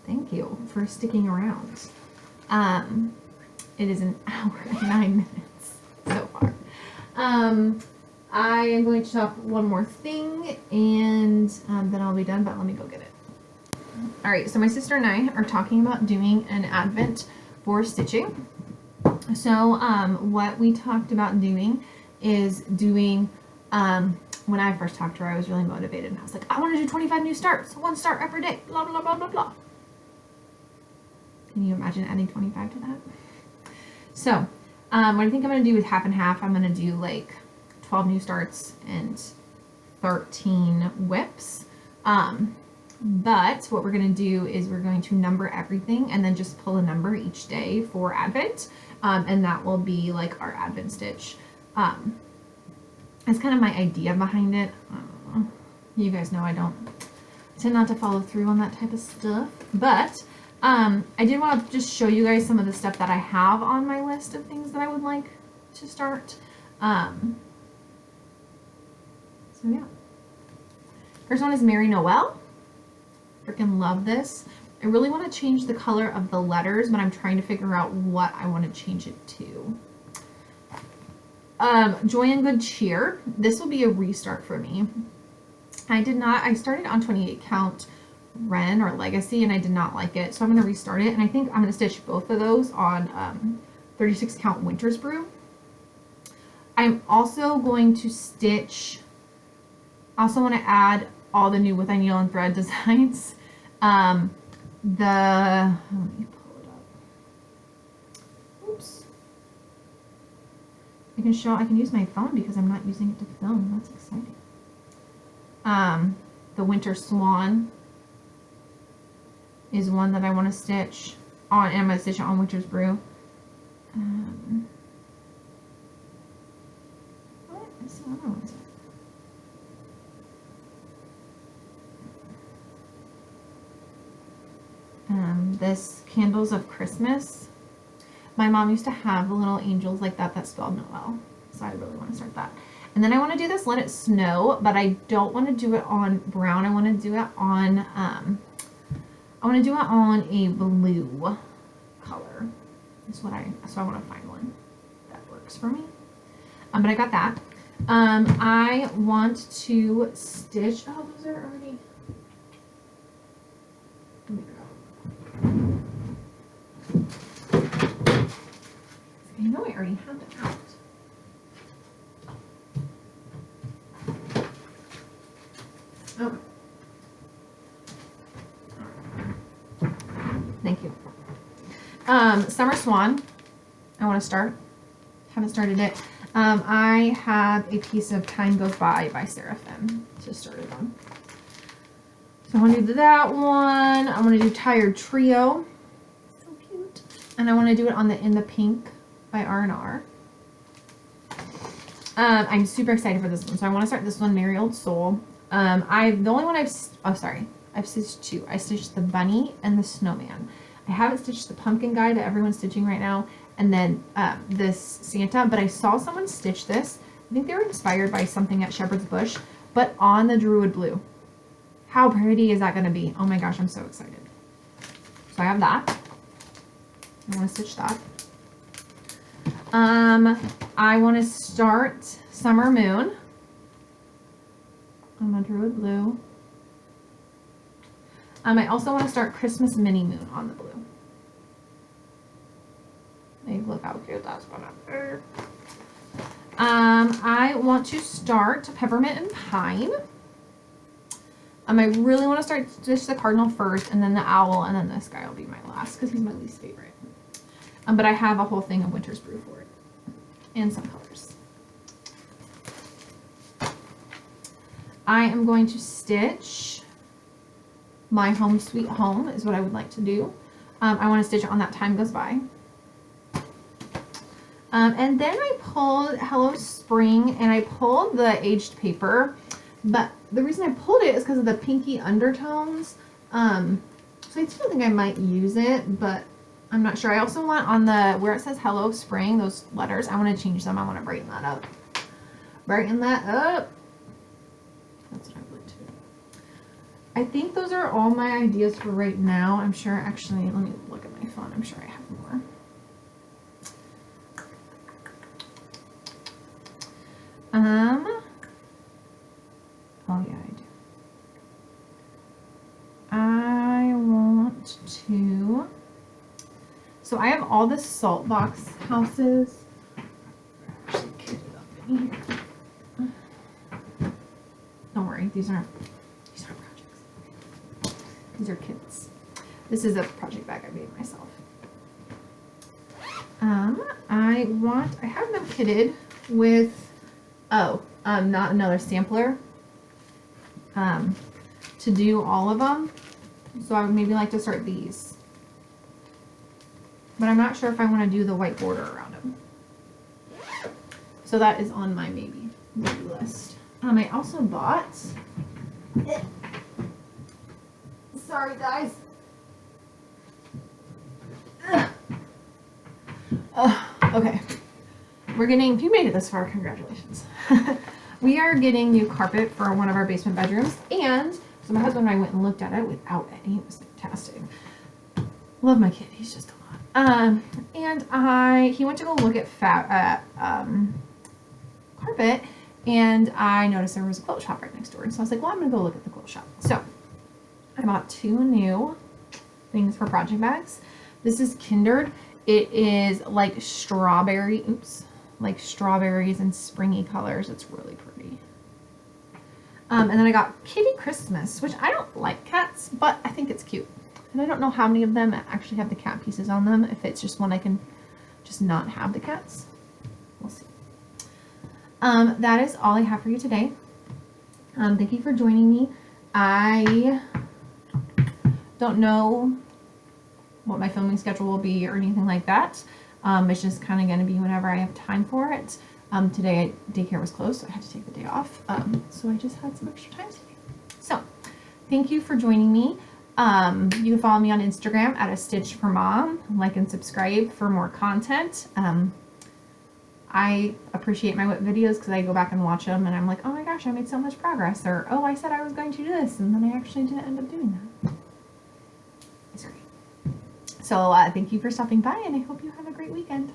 Thank you for sticking around. It is an hour and 9 minutes so far. I am going to talk one more thing and then I'll be done, but let me go get it. All right, so my sister and I are talking about doing an advent for stitching. So what we talked about doing is doing, when I first talked to her, I was really motivated and I was like, I want to do 25 new starts, 1 start every day, blah, blah, blah, blah, blah. Can you imagine adding 25 to that? So what I think I'm going to do is half and half. I'm going to do like 12 new starts and 13 WIPs. But what we're going to do is we're going to number everything and then just pull a number each day for Advent. And that will be like our Advent stitch. That's kind of my idea behind it. You guys know I tend not to follow through on that type of stuff. But I did want to just show you guys some of the stuff that I have on my list of things that I would like to start. So yeah. First one is Mary Noel. Freaking love this. I really want to change the color of the letters, but I'm trying to figure out what I want to change it to. Joy and Good Cheer. This will be a restart for me. I started on 28 count Ren or Legacy and I did not like it. So I'm going to restart it. And I think I'm going to stitch both of those on 36 count Winter's Brew. I'm also going to stitch, I also want to add all the new With I Needle and Thread designs. Let me pull it up. Oops. I can use my phone because I'm not using it to film. That's exciting. The Winter Swan is one that I want to stitch on, and I'm going to stitch it on Winter's Brew. What is the other one? This Candles of Christmas. My mom used to have little angels like that spelled Noel. So I really want to start that. And then I want to do this Let It Snow, but I don't want to do it on brown. I want to do it on a blue color. So I want to find one that works for me. But I got that. I want to stitch, oh, those are already, let me go. I know I already have it out. Oh. Thank you. Summer Swan. I want to start. Haven't started it. I have a piece of Time Goes by Seraphim to start it on. So I want to do that one. I want to do Tired Trio. So cute. And I want to do it on the In the Pink by R&R. I'm super excited for this one. So I want to start this one, Merry Old Soul. I've stitched 2. I stitched the bunny and the snowman. I haven't stitched the pumpkin guy that everyone's stitching right now, and then this Santa, but I saw someone stitch this. I think they were inspired by something at Shepherd's Bush, but on the Druid Blue. How pretty is that going to be? Oh my gosh, I'm so excited. So I have that. I want to stitch that. I want to start Summer Moon on my Druid Blue. I also want to start Christmas Mini Moon on the blue. Maybe look how cute that's gonna be. I want to start Peppermint and Pine. I really want to stitch the cardinal first, and then the owl, and then this guy will be my last because he's my least favorite. But I have a whole thing of Winter's Brew for it, and some colors. I am going to stitch My Home Sweet Home is what I would like to do. I want to stitch on that Time Goes By. And then I pulled Hello Spring, and I pulled the aged paper, but the reason I pulled it is because of the pinky undertones. So I still think I might use it, but I'm not sure. I also want on where it says Hello Spring, those letters, I want to change them. I want to brighten that up. Brighten that up. That's what I would like to do. I think those are all my ideas for right now. I'm sure, actually, let me look at my phone. I'm sure I have more. Oh yeah, I do. I want So I have all the salt box houses. Actually, kit it up in here. Don't worry, these aren't projects. These are kits. This is a project bag I made myself. I have them kitted with, not another sampler, to do all of them. So I would maybe like to start these. But I'm not sure if I want to do the white border around them. So that is on my maybe list. I also bought, sorry guys. Okay. If you made it this far, congratulations. We are getting new carpet for one of our basement bedrooms, and so my husband and I went and looked at it without any. It was fantastic. Love my kid. He's just a lot. And he went to go look at carpet, and I noticed there was a quilt shop right next door. And so I was like, well, I'm going to go look at the quilt shop. So I bought 2 new things for project bags. This is Kindred. It is like strawberries and springy colors. It's really pretty. And then I got Kitty Christmas, which I don't like cats, but I think it's cute. And I don't know how many of them actually have the cat pieces on them. If it's just one I can just not have the cats. We'll see. That is all I have for you today. Thank you for joining me. I don't know what my filming schedule will be or anything like that. It's just kind of going to be whenever I have time for it. Today daycare was closed, so I had to take the day off. So I just had some extra time today. So thank you for joining me. You can follow me on Instagram at A Stitch for Mom. Like and subscribe for more content. I appreciate my WIP videos because I go back and watch them and I'm like, oh my gosh, I made so much progress. Or, oh, I said I was going to do this and then I actually didn't end up doing that. Sorry. So thank you for stopping by and I hope you have a great weekend.